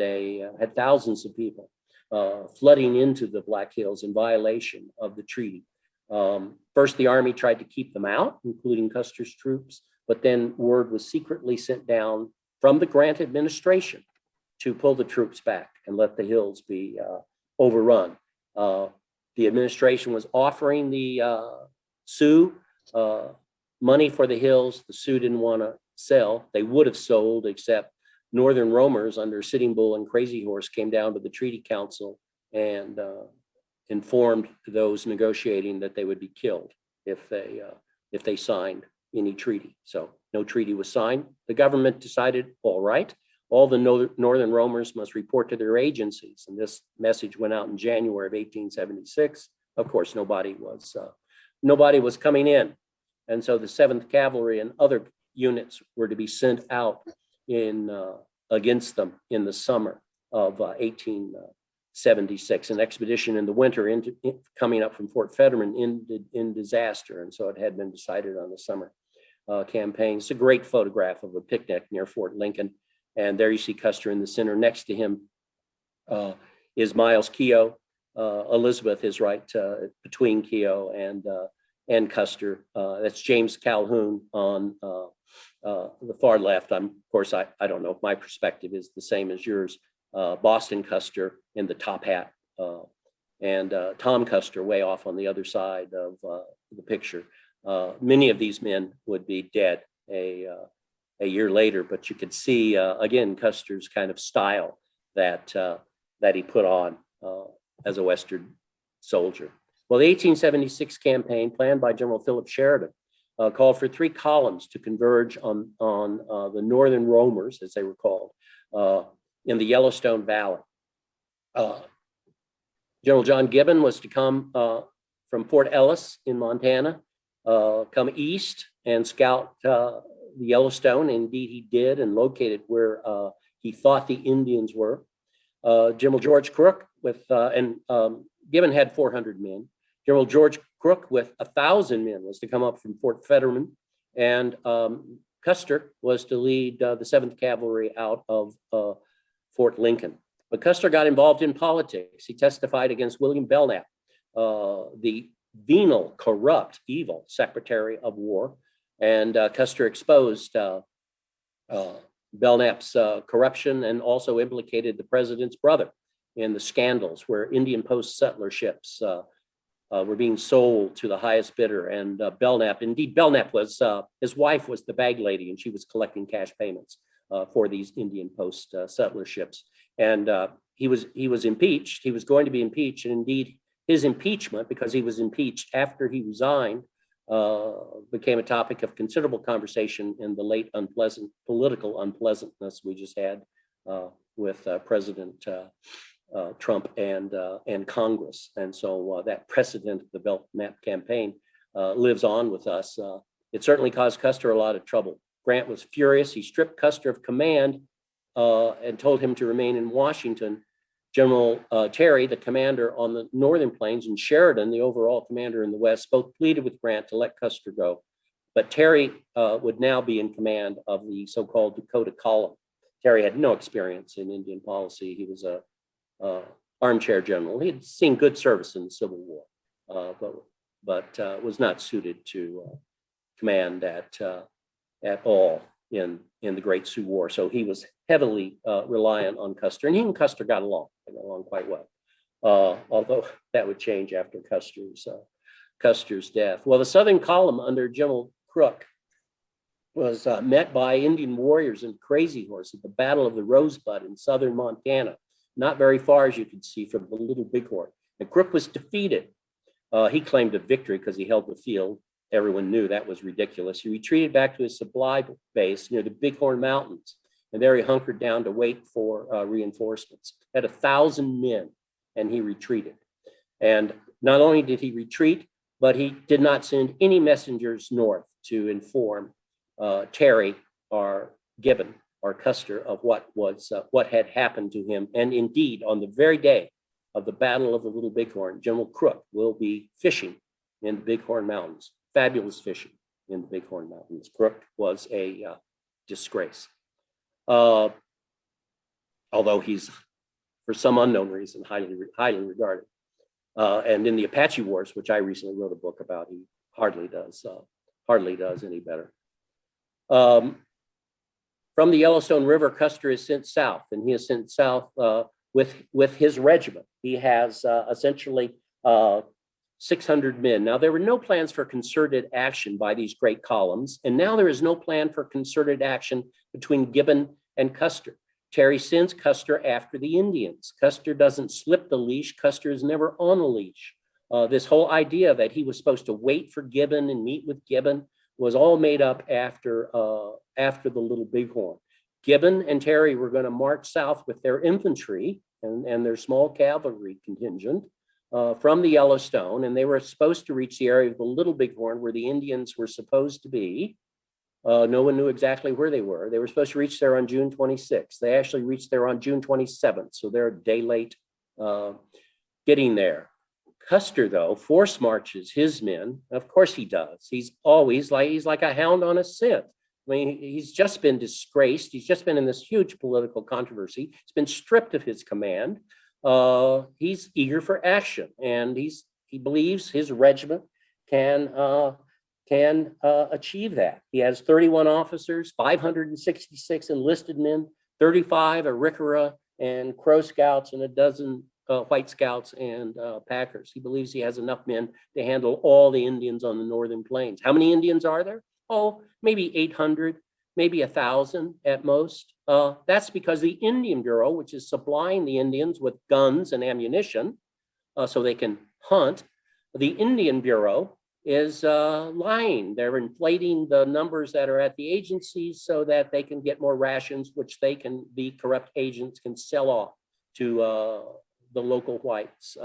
thousands of people flooding into the Black Hills in violation of the treaty. First, the Army tried to keep them out, including Custer's troops, but then word was secretly sent down from the Grant administration to pull the troops back and let the hills be overrun. The administration was offering the Sioux money for the hills. The Sioux didn't want to sell. They would have sold, except Northern roamers under Sitting Bull and Crazy Horse came down to the Treaty Council and informed those negotiating that they would be killed if they signed any treaty. So no treaty was signed. The government decided, all right, all the Northern roamers must report to their agencies. And this message went out in January of 1876. Of course, nobody was coming in. And so the 7th Cavalry and other units were to be sent out against them in the summer of 1876. An expedition in the winter coming up from Fort Fetterman ended in disaster. And so it had been decided on the summer. campaign. It's a great photograph of a picnic near Fort Lincoln. And there you see Custer in the center. Next to him is Miles Keogh. Elizabeth is right between Keogh and Custer. That's James Calhoun on the far left. Of course, I don't know if my perspective is the same as yours. Boston Custer in the top hat. And Tom Custer way off on the other side of the picture. Many of these men would be dead a year later, but you could see again Custer's kind of style that he put on as a Western soldier. Well, the 1876 campaign, planned by General Philip Sheridan, called for 3 columns to converge on the northern roamers, as they were called, in the Yellowstone Valley. General John Gibbon was to come from Fort Ellis in Montana, come east and scout the Yellowstone. Indeed, he did, and located where he thought the Indians were. General George Crook Gibbon had 400 men. General George Crook with 1,000 men was to come up from Fort Fetterman, and Custer was to lead the 7th Cavalry out of Fort Lincoln. But Custer got involved in politics. He testified against William Belknap, the venal, corrupt, evil Secretary of War, and Custer exposed Belknap's corruption and also implicated the president's brother in the scandals where Indian Post settler ships were being sold to the highest bidder. And Belknap was, his wife was the bag lady, and she was collecting cash payments for these Indian Post settler ships. And he was impeached. He was going to be impeached. And indeed, his impeachment, because he was impeached after he resigned, became a topic of considerable conversation in the late political unpleasantness we just had with President Trump and Congress. And so that precedent of the Belknap campaign lives on with us. It certainly caused Custer a lot of trouble. Grant was furious. He stripped Custer of command and told him to remain in Washington. General Terry, the commander on the northern plains, and Sheridan, the overall commander in the west, both pleaded with Grant to let Custer go. But Terry would now be in command of the so-called Dakota Column. Terry had no experience in Indian policy. He was a armchair general. He had seen good service in the Civil War, but was not suited to command at all in the Great Sioux War. So he was heavily reliant on Custer, and he and Custer got along quite well. Although that would change after Custer's death. Well, the Southern Column under General Crook was met by Indian warriors and Crazy Horse at the Battle of the Rosebud in southern Montana, not very far, as you can see, from the Little Bighorn. And Crook was defeated. He claimed a victory because he held the field. Everyone knew that was ridiculous. He retreated back to his supply base near the Bighorn Mountains, and there he hunkered down to wait for reinforcements. Had 1,000 men, and he retreated. And not only did he retreat, but he did not send any messengers north to inform Terry or Gibbon or Custer of what had happened to him. And indeed, on the very day of the Battle of the Little Bighorn, General Crook will be fishing in the Bighorn Mountains. Fabulous fishing in the Bighorn Mountains. Crook was a disgrace. Although he's, for some unknown reason, highly regarded. And in the Apache Wars, which I recently wrote a book about, he hardly does any better. From the Yellowstone River, Custer is sent south, and he is sent south with his regiment. He has essentially 600 men. Now, there were no plans for concerted action by these great columns, and now there is no plan for concerted action between Gibbon and Custer. Terry sends Custer after the Indians. Custer doesn't slip the leash. Custer is never on a leash. This whole idea that he was supposed to wait for Gibbon and meet with Gibbon was all made up after the Little Bighorn. Gibbon and Terry were going to march south with their infantry and their small cavalry contingent from the Yellowstone, and they were supposed to reach the area of the Little Bighorn where the Indians were supposed to be. No one knew exactly where they were. They were supposed to reach there on June 26th. They actually reached there on June 27th, so they're a day late getting there. Custer, though, force marches his men. Of course he does. He's like a hound on a scent. I mean, he's just been disgraced. He's just been in this huge political controversy. He's been stripped of his command. He's eager for action, and he believes his regiment can achieve that. He has 31 officers, 566 enlisted men, 35 Arikara and Crow Scouts, and a dozen White Scouts and Packers. He believes he has enough men to handle all the Indians on the northern plains. How many Indians are there? Oh, maybe 800, maybe 1,000 at most. That's because the Indian Bureau, which is supplying the Indians with guns and ammunition so they can hunt, the Indian Bureau is lying. They're inflating the numbers that are at the agencies so that they can get more rations, which the corrupt agents can sell off to the local whites.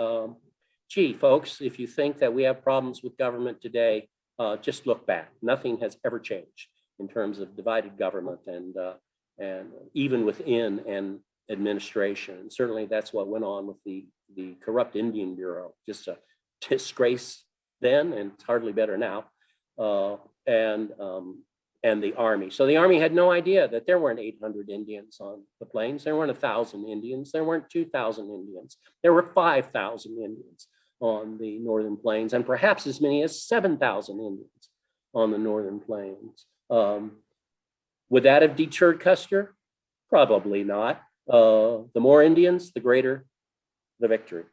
Gee, folks, if you think that we have problems with government today, just look back. Nothing has ever changed in terms of divided government and even within an administration. And certainly that's what went on with the corrupt Indian Bureau. Just a disgrace then, and it's hardly better now. And the Army. So the Army had no idea that there weren't 800 Indians on the plains. There weren't 1,000 Indians. There weren't 2,000 Indians. There were 5,000 Indians on the northern plains, and perhaps as many as 7,000 Indians on the northern plains. Would that have deterred Custer? Probably not. The more Indians, the greater the victory.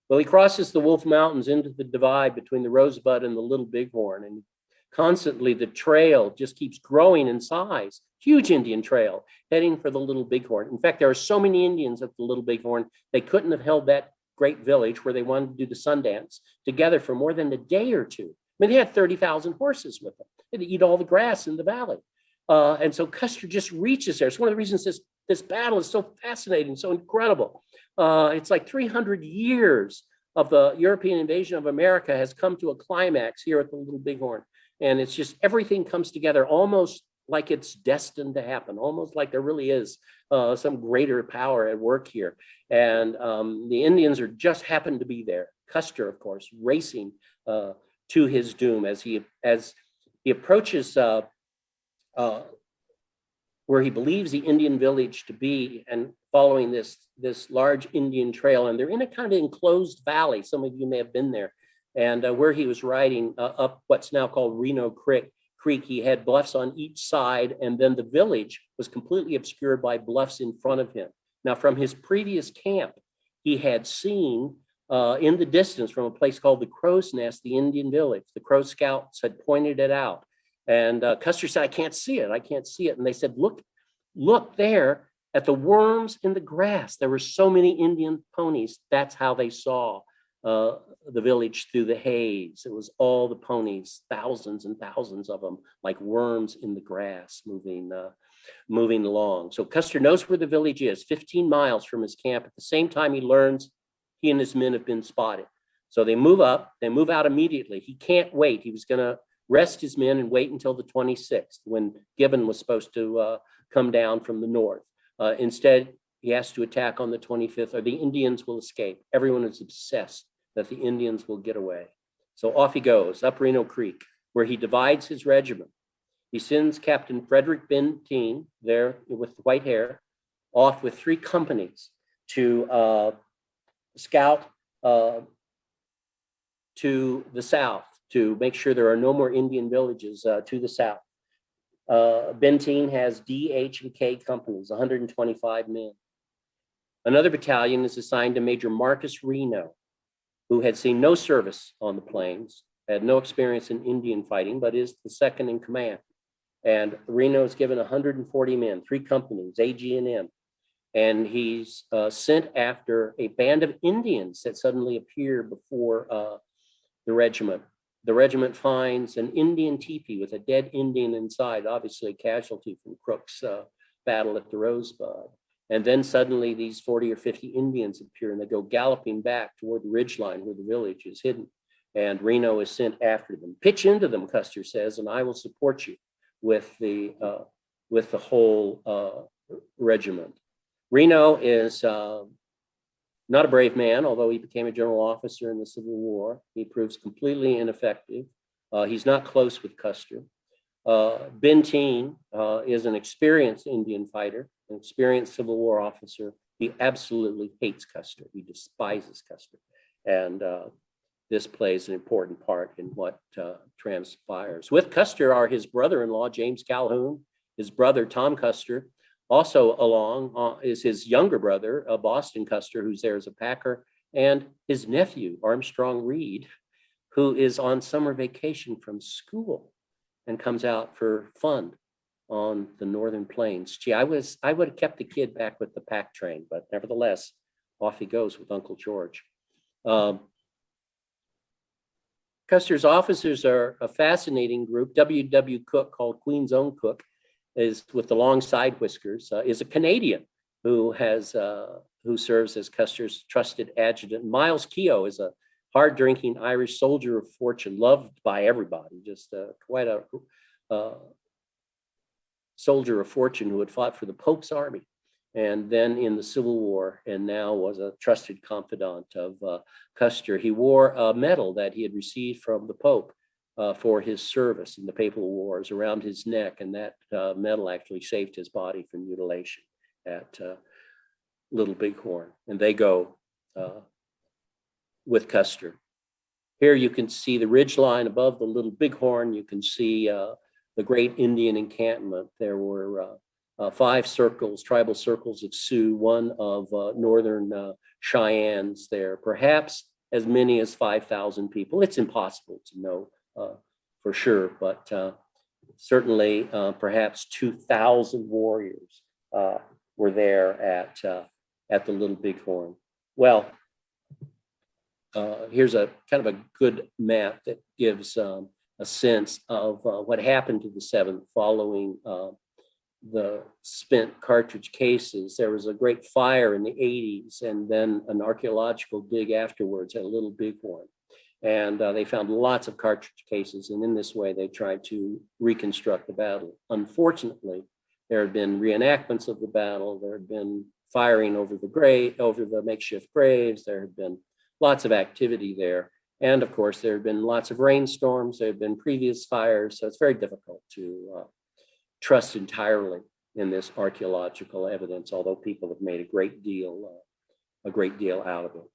Well, he crosses the Wolf Mountains into the divide between the Rosebud and the Little Bighorn, and constantly the trail just keeps growing in size. Huge Indian trail heading for the Little Bighorn. In fact, there are so many Indians at the Little Bighorn, they couldn't have held that great village where they wanted to do the Sundance together for more than a day or two. I mean, they had 30,000 horses with them. They'd eat all the grass in the valley. And so Custer just reaches there. It's one of the reasons this battle is so fascinating, so incredible. It's like 300 years of the European invasion of America has come to a climax here at the Little Bighorn. And it's just everything comes together almost like it's destined to happen, almost like there really is some greater power at work here. And the Indians are just happen to be there. Custer, of course, racing to his doom as he approaches where he believes the Indian village to be, and following this large Indian trail. And they're in a kind of enclosed valley. Some of you may have been there. And where he was riding up what's now called Reno Creek, he had bluffs on each side, and then the village was completely obscured by bluffs in front of him. Now, from his previous camp, he had seen in the distance from a place called the Crow's Nest, the Indian village. The Crow Scouts had pointed it out. And Custer said, I can't see it. I can't see it. And they said, look there at the worms in the grass. There were so many Indian ponies. That's how they saw the village through the haze. It was all the ponies, thousands and thousands of them, like worms in the grass, moving along. So Custer knows where the village is, 15 miles from his camp. At the same time, he learns he and his men have been spotted. So they move up, they move out immediately. He can't wait. He was going to rest his men and wait until the 26th when Gibbon was supposed to come down from the north. Instead, he has to attack on the 25th, or the Indians will escape. Everyone is obsessed that the Indians will get away. So off he goes, up Reno Creek, where he divides his regiment. He sends Captain Frederick Benteen, there with white hair, off with 3 companies to scout to the south, to make sure there are no more Indian villages to the south. Benteen has D, H, and K companies, 125 men. Another battalion is assigned to Major Marcus Reno, who had seen no service on the plains, had no experience in Indian fighting, but is the second in command. And Reno is given 140 men, 3 companies, A, G, and M. And he's sent after a band of Indians that suddenly appear before the regiment. The regiment finds an Indian teepee with a dead Indian inside, obviously a casualty from Crook's battle at the Rosebud. And then suddenly these 40 or 50 Indians appear, and they go galloping back toward the ridgeline where the village is hidden. And Reno is sent after them. Pitch into them, Custer says, and I will support you with the whole regiment. Reno is Not a brave man, although he became a general officer in the Civil War. He proves completely ineffective. He's not close with Custer. Benteen is an experienced Indian fighter, an experienced Civil War officer. He absolutely hates Custer. He despises Custer. And this plays an important part in what transpires. With Custer are his brother-in-law, James Calhoun, his brother, Tom Custer. Also along is his younger brother, Boston Custer, who's there as a packer, and his nephew, Armstrong Reed, who is on summer vacation from school and comes out for fun on the northern plains. Gee, I would have kept the kid back with the pack train, but nevertheless, off he goes with Uncle George. Custer's officers are a fascinating group. W.W. Cook, called Queen's Own Cook, is with the long side whiskers, is a Canadian who serves as Custer's trusted adjutant. Miles Keogh is a hard-drinking Irish soldier of fortune, loved by everybody, just quite a soldier of fortune who had fought for the Pope's army and then in the Civil War, and now was a trusted confidant of Custer. He wore a medal that he had received from the Pope for his service in the Papal Wars around his neck, and that medal actually saved his body from mutilation at Little Bighorn. And they go with Custer. Here you can see the ridge line above the Little Bighorn. You can see the great Indian encampment. There were 5 circles, tribal circles of Sioux, one of northern Cheyennes there, perhaps as many as 5,000 people. It's impossible to know for sure, but certainly perhaps 2,000 warriors were there at the Little Bighorn. Well, here's a kind of a good map that gives a sense of what happened to the 7th following the spent cartridge cases. There was a great fire in the 80s and then an archaeological dig afterwards at Little Bighorn. And they found lots of cartridge cases, and in this way they tried to reconstruct the battle. Unfortunately, there had been reenactments of the battle. There had been firing over the makeshift graves. There had been lots of activity there. And of course, there had been lots of rainstorms. There had been previous fires. So it's very difficult to trust entirely in this archaeological evidence, although people have made a great deal out of it.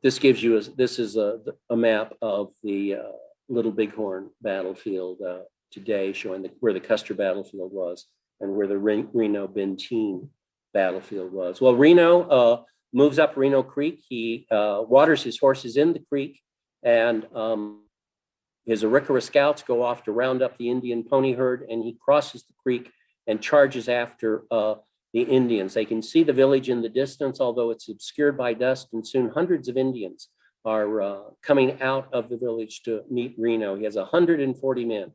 This is a map of the Little Bighorn battlefield today, showing where the Custer battlefield was and where the Reno-Benteen battlefield was. Well, Reno moves up Reno Creek. He waters his horses in the creek, and his Arikara scouts go off to round up the Indian pony herd, and he crosses the creek and charges after the Indians. They can see the village in the distance, although it's obscured by dust, and soon hundreds of Indians are coming out of the village to meet Reno. He has 140 men.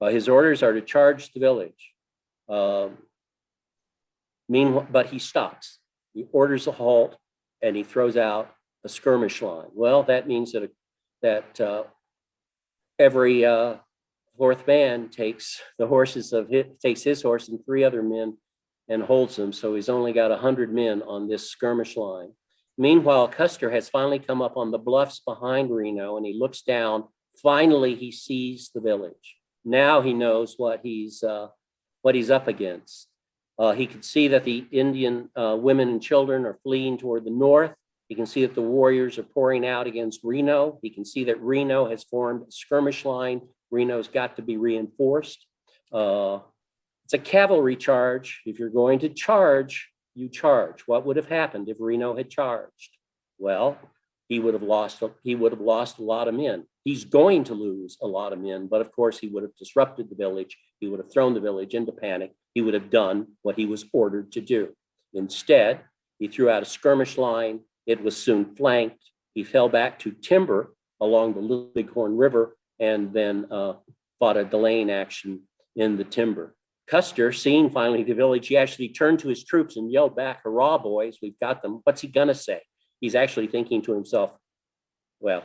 His orders are to charge the village. Meanwhile, but he stops. He orders a halt, and he throws out a skirmish line. Well, that means that every 4th man takes his horse and 3 other men and holds them. So he's only got 100 men on this skirmish line. Meanwhile, Custer has finally come up on the bluffs behind Reno, and he looks down. Finally, he sees the village. Now he knows what he's up against. He can see that the Indian women and children are fleeing toward the north. He can see that the warriors are pouring out against Reno. He can see that Reno has formed a skirmish line. Reno's got to be reinforced. It's a cavalry charge. If you're going to charge, you charge. What would have happened if Reno had charged? Well, he would have lost a lot of men. He's going to lose a lot of men, but of course he would have disrupted the village. He would have thrown the village into panic. He would have done what he was ordered to do. Instead, he threw out a skirmish line. It was soon flanked. He fell back to timber along the Little Bighorn River and then fought a delaying action in the timber. Custer, seeing finally the village, he actually turned to his troops and yelled back, "Hurrah, boys, we've got them." What's he gonna say? He's actually thinking to himself, well,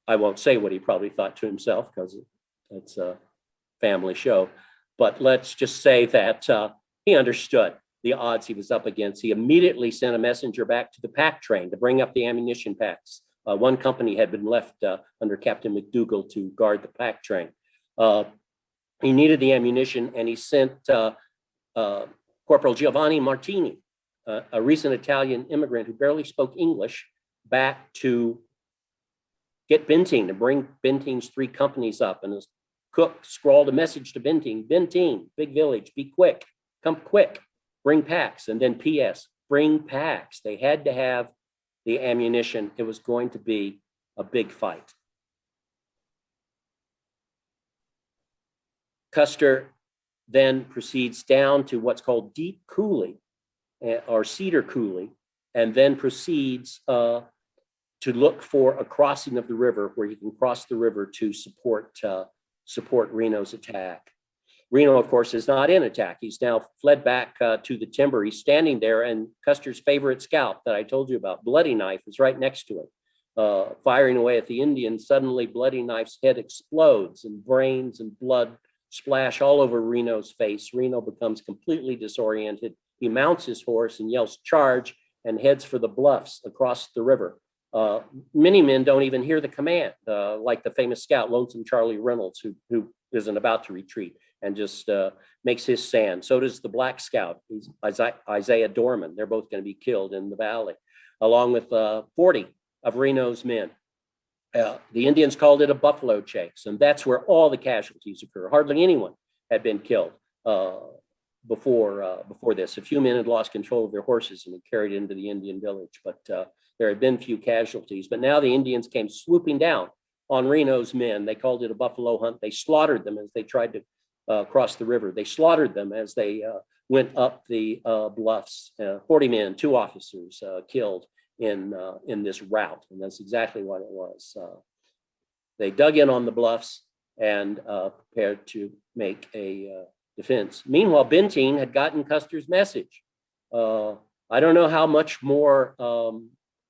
I won't say what he probably thought to himself because it's a family show, but let's just say that he understood the odds he was up against. He immediately sent a messenger back to the pack train to bring up the ammunition packs. One company had been left under Captain McDougall to guard the pack train. He needed the ammunition, and he sent Corporal Giovanni Martini, a recent Italian immigrant who barely spoke English, back to get Benteen, to bring Benteen's 3 companies up. And his cook scrawled a message to Benteen: Benteen, big village, be quick, come quick, bring packs. And then PS, bring packs. They had to have the ammunition. It was going to be a big fight. Custer then proceeds down to what's called Deep Coulee, or Cedar Coulee, and then proceeds to look for a crossing of the river where he can cross the river to support Reno's attack. Reno, of course, is not in attack. He's now fled back to the timber. He's standing there, and Custer's favorite scout that I told you about, Bloody Knife, is right next to him, firing away at the Indians. Suddenly, Bloody Knife's head explodes, and brains and blood splash all over Reno's face. Reno becomes completely disoriented. He mounts his horse and yells, "Charge," and heads for the bluffs across the river. Many men don't even hear the command, like the famous scout, Lonesome Charlie Reynolds, who isn't about to retreat and just makes his stand. So does the Black Scout, Isaiah Dorman. They're both going to be killed in the valley, along with 40 of Reno's men. The Indians called it a buffalo chase, and that's where all the casualties occur. Hardly anyone had been killed before this. A few men had lost control of their horses and had carried into the Indian village, but there had been few casualties. But now the Indians came swooping down on Reno's men. They called it a buffalo hunt. They slaughtered them as they tried to cross the river. They slaughtered them as they went up the bluffs. 40 men, 2 officers killed in this rout, and that's exactly what it was. They dug in on the bluffs and prepared to make a defense. Meanwhile, Benteen had gotten Custer's message. I don't know how much more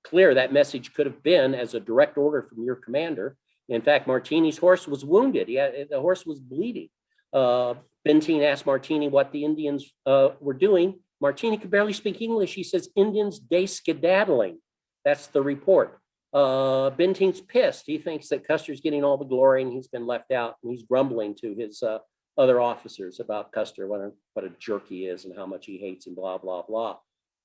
clear that message could have been as a direct order from your commander. In fact, Martini's horse was wounded. The horse was bleeding. Benteen asked Martini what the Indians were doing. Martini could barely speak English. He says, "Indians day skedaddling." That's the report. Benteen's pissed. He thinks that Custer's getting all the glory and he's been left out. And he's grumbling to his other officers about Custer, what a jerk he is and how much he hates him, blah, blah, blah.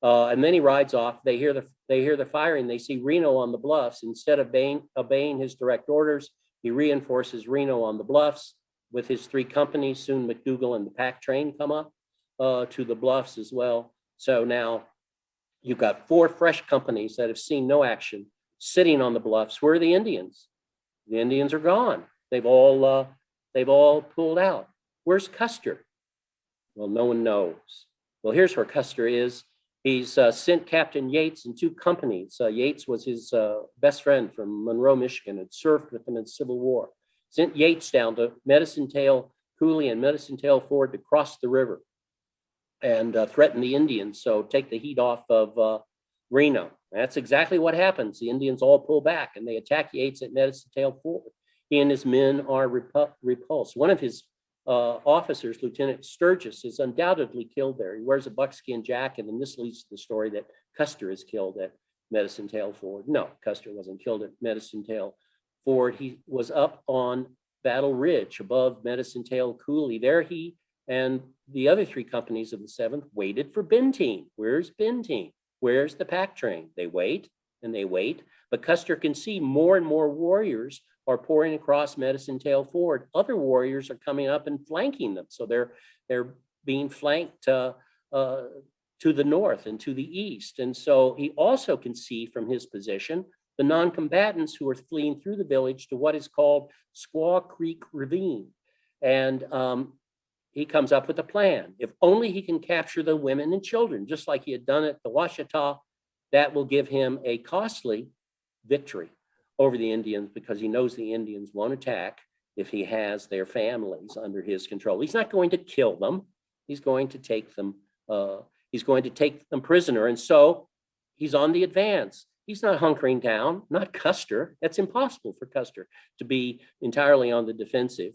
And then he rides off. They hear the firing. They see Reno on the bluffs. Instead of obeying his direct orders, he reinforces Reno on the bluffs with his 3 companies. Soon McDougall and the pack train come up to the bluffs as well. So now you've got 4 fresh companies that have seen no action sitting on the bluffs. Where are the Indians? The Indians are gone. They've all pulled out. Where's Custer? Well, no one knows. Well, here's where Custer is. He's sent Captain Yates and 2 companies. Yates was his best friend from Monroe, Michigan, had served with him in the Civil War. Sent Yates down to Medicine Tail Coulee and Medicine Tail Ford to cross the river and threaten the Indians, so take the heat off of Reno. That's exactly what happens. The Indians all pull back and they attack Yates at Medicine Tail Ford. He and his men are repulsed. One of his officers, Lieutenant Sturgis, is undoubtedly killed there. He wears a buckskin jacket, and this leads to the story that Custer is killed at Medicine Tail Ford. No, Custer wasn't killed at Medicine Tail Ford. He was up on Battle Ridge above Medicine Tail Coulee. There he and the other 3 companies of the 7th waited for Benteen. Where's Benteen? Where's the pack train? They wait and they wait, but Custer can see more and more warriors are pouring across Medicine Tail Ford. Other warriors are coming up and flanking them. So they're being flanked to the north and to the east. And so he also can see from his position the non-combatants who are fleeing through the village to what is called Squaw Creek Ravine. And he comes up with a plan. If only he can capture the women and children, just like he had done at the Washita, that will give him a costly victory over the Indians, because he knows the Indians won't attack if he has their families under his control. He's not going to kill them. He's going to take them. He's going to take them prisoner. And so he's on the advance. He's not hunkering down, not Custer. That's impossible for Custer to be entirely on the defensive.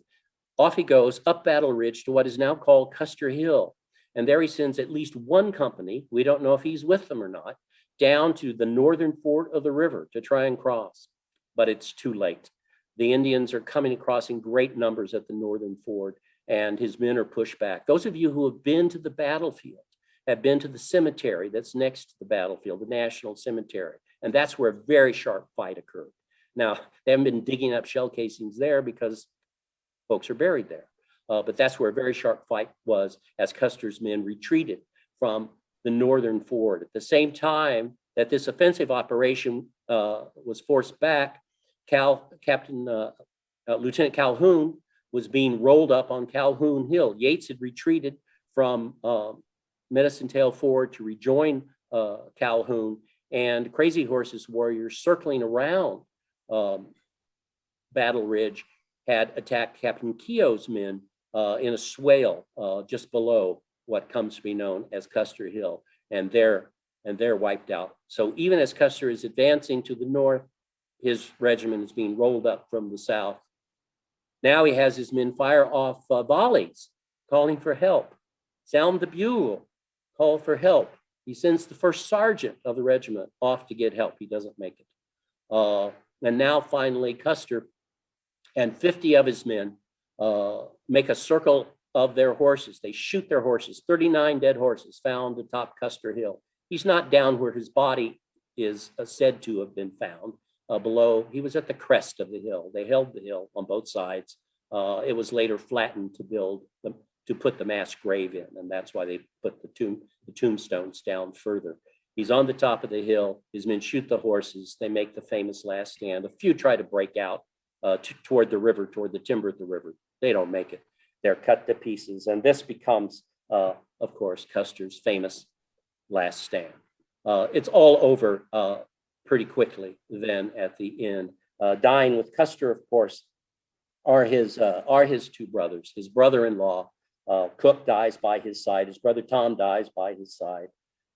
Off he goes up Battle Ridge to what is now called Custer Hill. And there he sends at least one company, we don't know if he's with them or not, down to the northern ford of the river to try and cross, but it's too late. The Indians are coming across in great numbers at the northern ford, and his men are pushed back. Those of you who have been to the battlefield have been to the cemetery that's next to the battlefield, the National Cemetery, and that's where a very sharp fight occurred. Now, they haven't been digging up shell casings there because folks are buried there, but that's where a very sharp fight was as Custer's men retreated from the northern ford. At the same time that this offensive operation was forced back, Lieutenant Calhoun was being rolled up on Calhoun Hill. Yates had retreated from Medicine Tail Ford to rejoin Calhoun, and Crazy Horse's warriors circling around Battle Ridge had attacked Captain Keogh's men in a swale just below what comes to be known as Custer Hill, and they're wiped out. So even as Custer is advancing to the north, his regiment is being rolled up from the south. Now he has his men fire off volleys, calling for help. Sound the bugle, call for help. He sends the first sergeant of the regiment off to get help. He doesn't make it. And now finally Custer and 50 of his men make a circle of their horses. They shoot their horses, 39 dead horses found atop Custer Hill. He's not down where his body is said to have been found. Below, he was at the crest of the hill. They held the hill on both sides. It was later flattened to put the mass grave in, and that's why they put the tombstones down further. He's on the top of the hill. His men shoot the horses. They make the famous last stand. A few try to break out toward the river, toward the timber of the river. They don't make it. They're cut to pieces, and this becomes, of course, Custer's famous last stand. It's all over pretty quickly then at the end. Dying with Custer, of course, are his two brothers. His brother-in-law, Cook, dies by his side. His brother Tom dies by his side.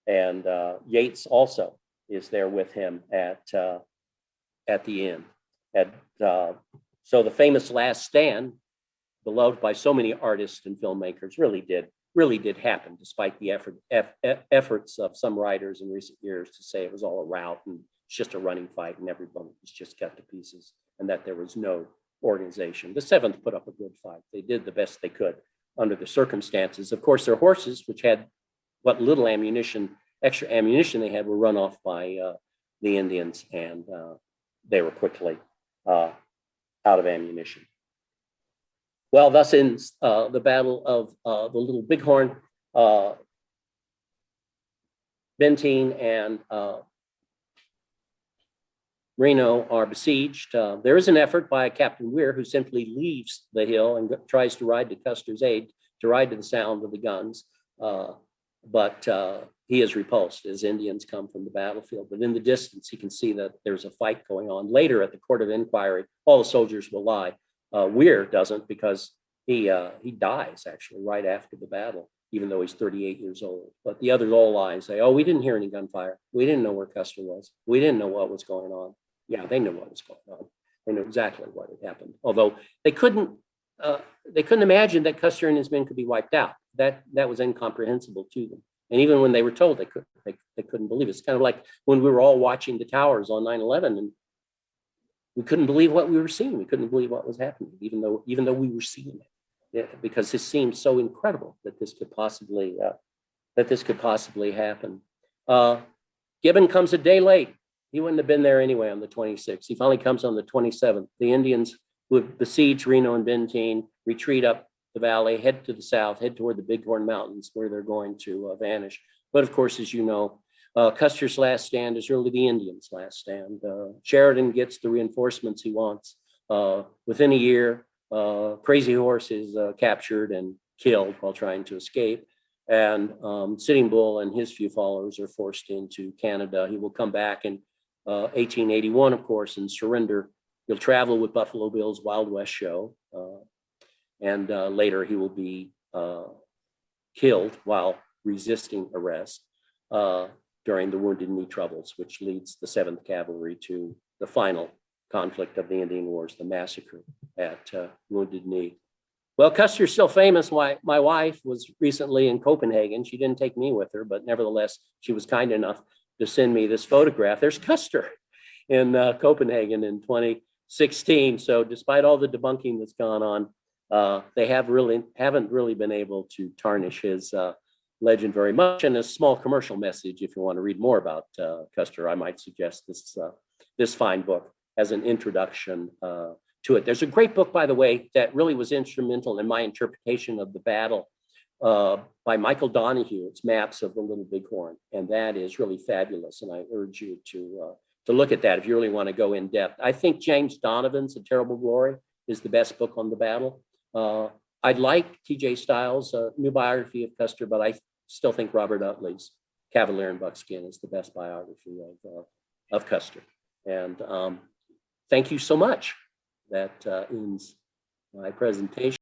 And Yates also is there with him at the end. So the famous last stand, beloved by so many artists and filmmakers, really did happen, despite the efforts of some writers in recent years to say it was all a rout and it's just a running fight and everyone was just cut to pieces and that there was no organization. The 7th put up a good fight. They did the best they could under the circumstances. Of course, their horses, which had what little extra ammunition they had, were run off by the Indians, and they were quickly out of ammunition. Well, thus ends the Battle of the Little Bighorn. Benteen and Reno are besieged. There is an effort by Captain Weir, who simply leaves the hill and tries to ride to Custer's aid, to ride to the sound of the guns. But he is repulsed as Indians come from the battlefield. But in the distance, he can see that there's a fight going on. Later at the court of inquiry, all the soldiers will lie. Weir doesn't, because he dies actually right after the battle, even though he's 38 years old. But the others all lie and say, oh, we didn't hear any gunfire. We didn't know where Custer was. We didn't know what was going on. Yeah, they knew what was going on. They knew exactly what had happened. Although they couldn't imagine that Custer and his men could be wiped out. That was incomprehensible to them. And even when they were told, they couldn't believe it. It's kind of like when we were all watching the towers on 9/11, and we couldn't believe what we were seeing. We couldn't believe what was happening, even though we were seeing it. Yeah, because this seemed so incredible that this could possibly happen. Gibbon comes a day late. He wouldn't have been there anyway on the 26th. He finally comes on the 27th. The Indians who had besieged Reno and Benteen retreat up the valley, head to the south, head toward the Bighorn Mountains, where they're going to vanish. But of course, as you know, Custer's last stand is really the Indians' last stand. Sheridan gets the reinforcements he wants. Within a year, Crazy Horse is captured and killed while trying to escape. And Sitting Bull and his few followers are forced into Canada. He will come back in 1881, of course, and surrender. He'll travel with Buffalo Bill's Wild West show. And later he will be killed while resisting arrest during the Wounded Knee troubles, which leads the 7th Cavalry to the final conflict of the Indian Wars, the massacre at Wounded Knee. Well, Custer's still famous. My wife was recently in Copenhagen. She didn't take me with her, but nevertheless, she was kind enough to send me this photograph. There's Custer in Copenhagen in 2016. So despite all the debunking that's gone on, they haven't really been able to tarnish his legend very much. And a small commercial message, if you want to read more about Custer, I might suggest this fine book as an introduction to it. There's a great book, by the way, that really was instrumental in my interpretation of the battle by Michael Donahue. It's Maps of the Little Bighorn, and that is really fabulous. And I urge you to look at that if you really want to go in depth. I think James Donovan's A Terrible Glory is the best book on the battle. I'd like T.J. Stiles' new biography of Custer, but I still think Robert Utley's Cavalier and Buckskin is the best biography of Custer. And thank you so much. That ends my presentation.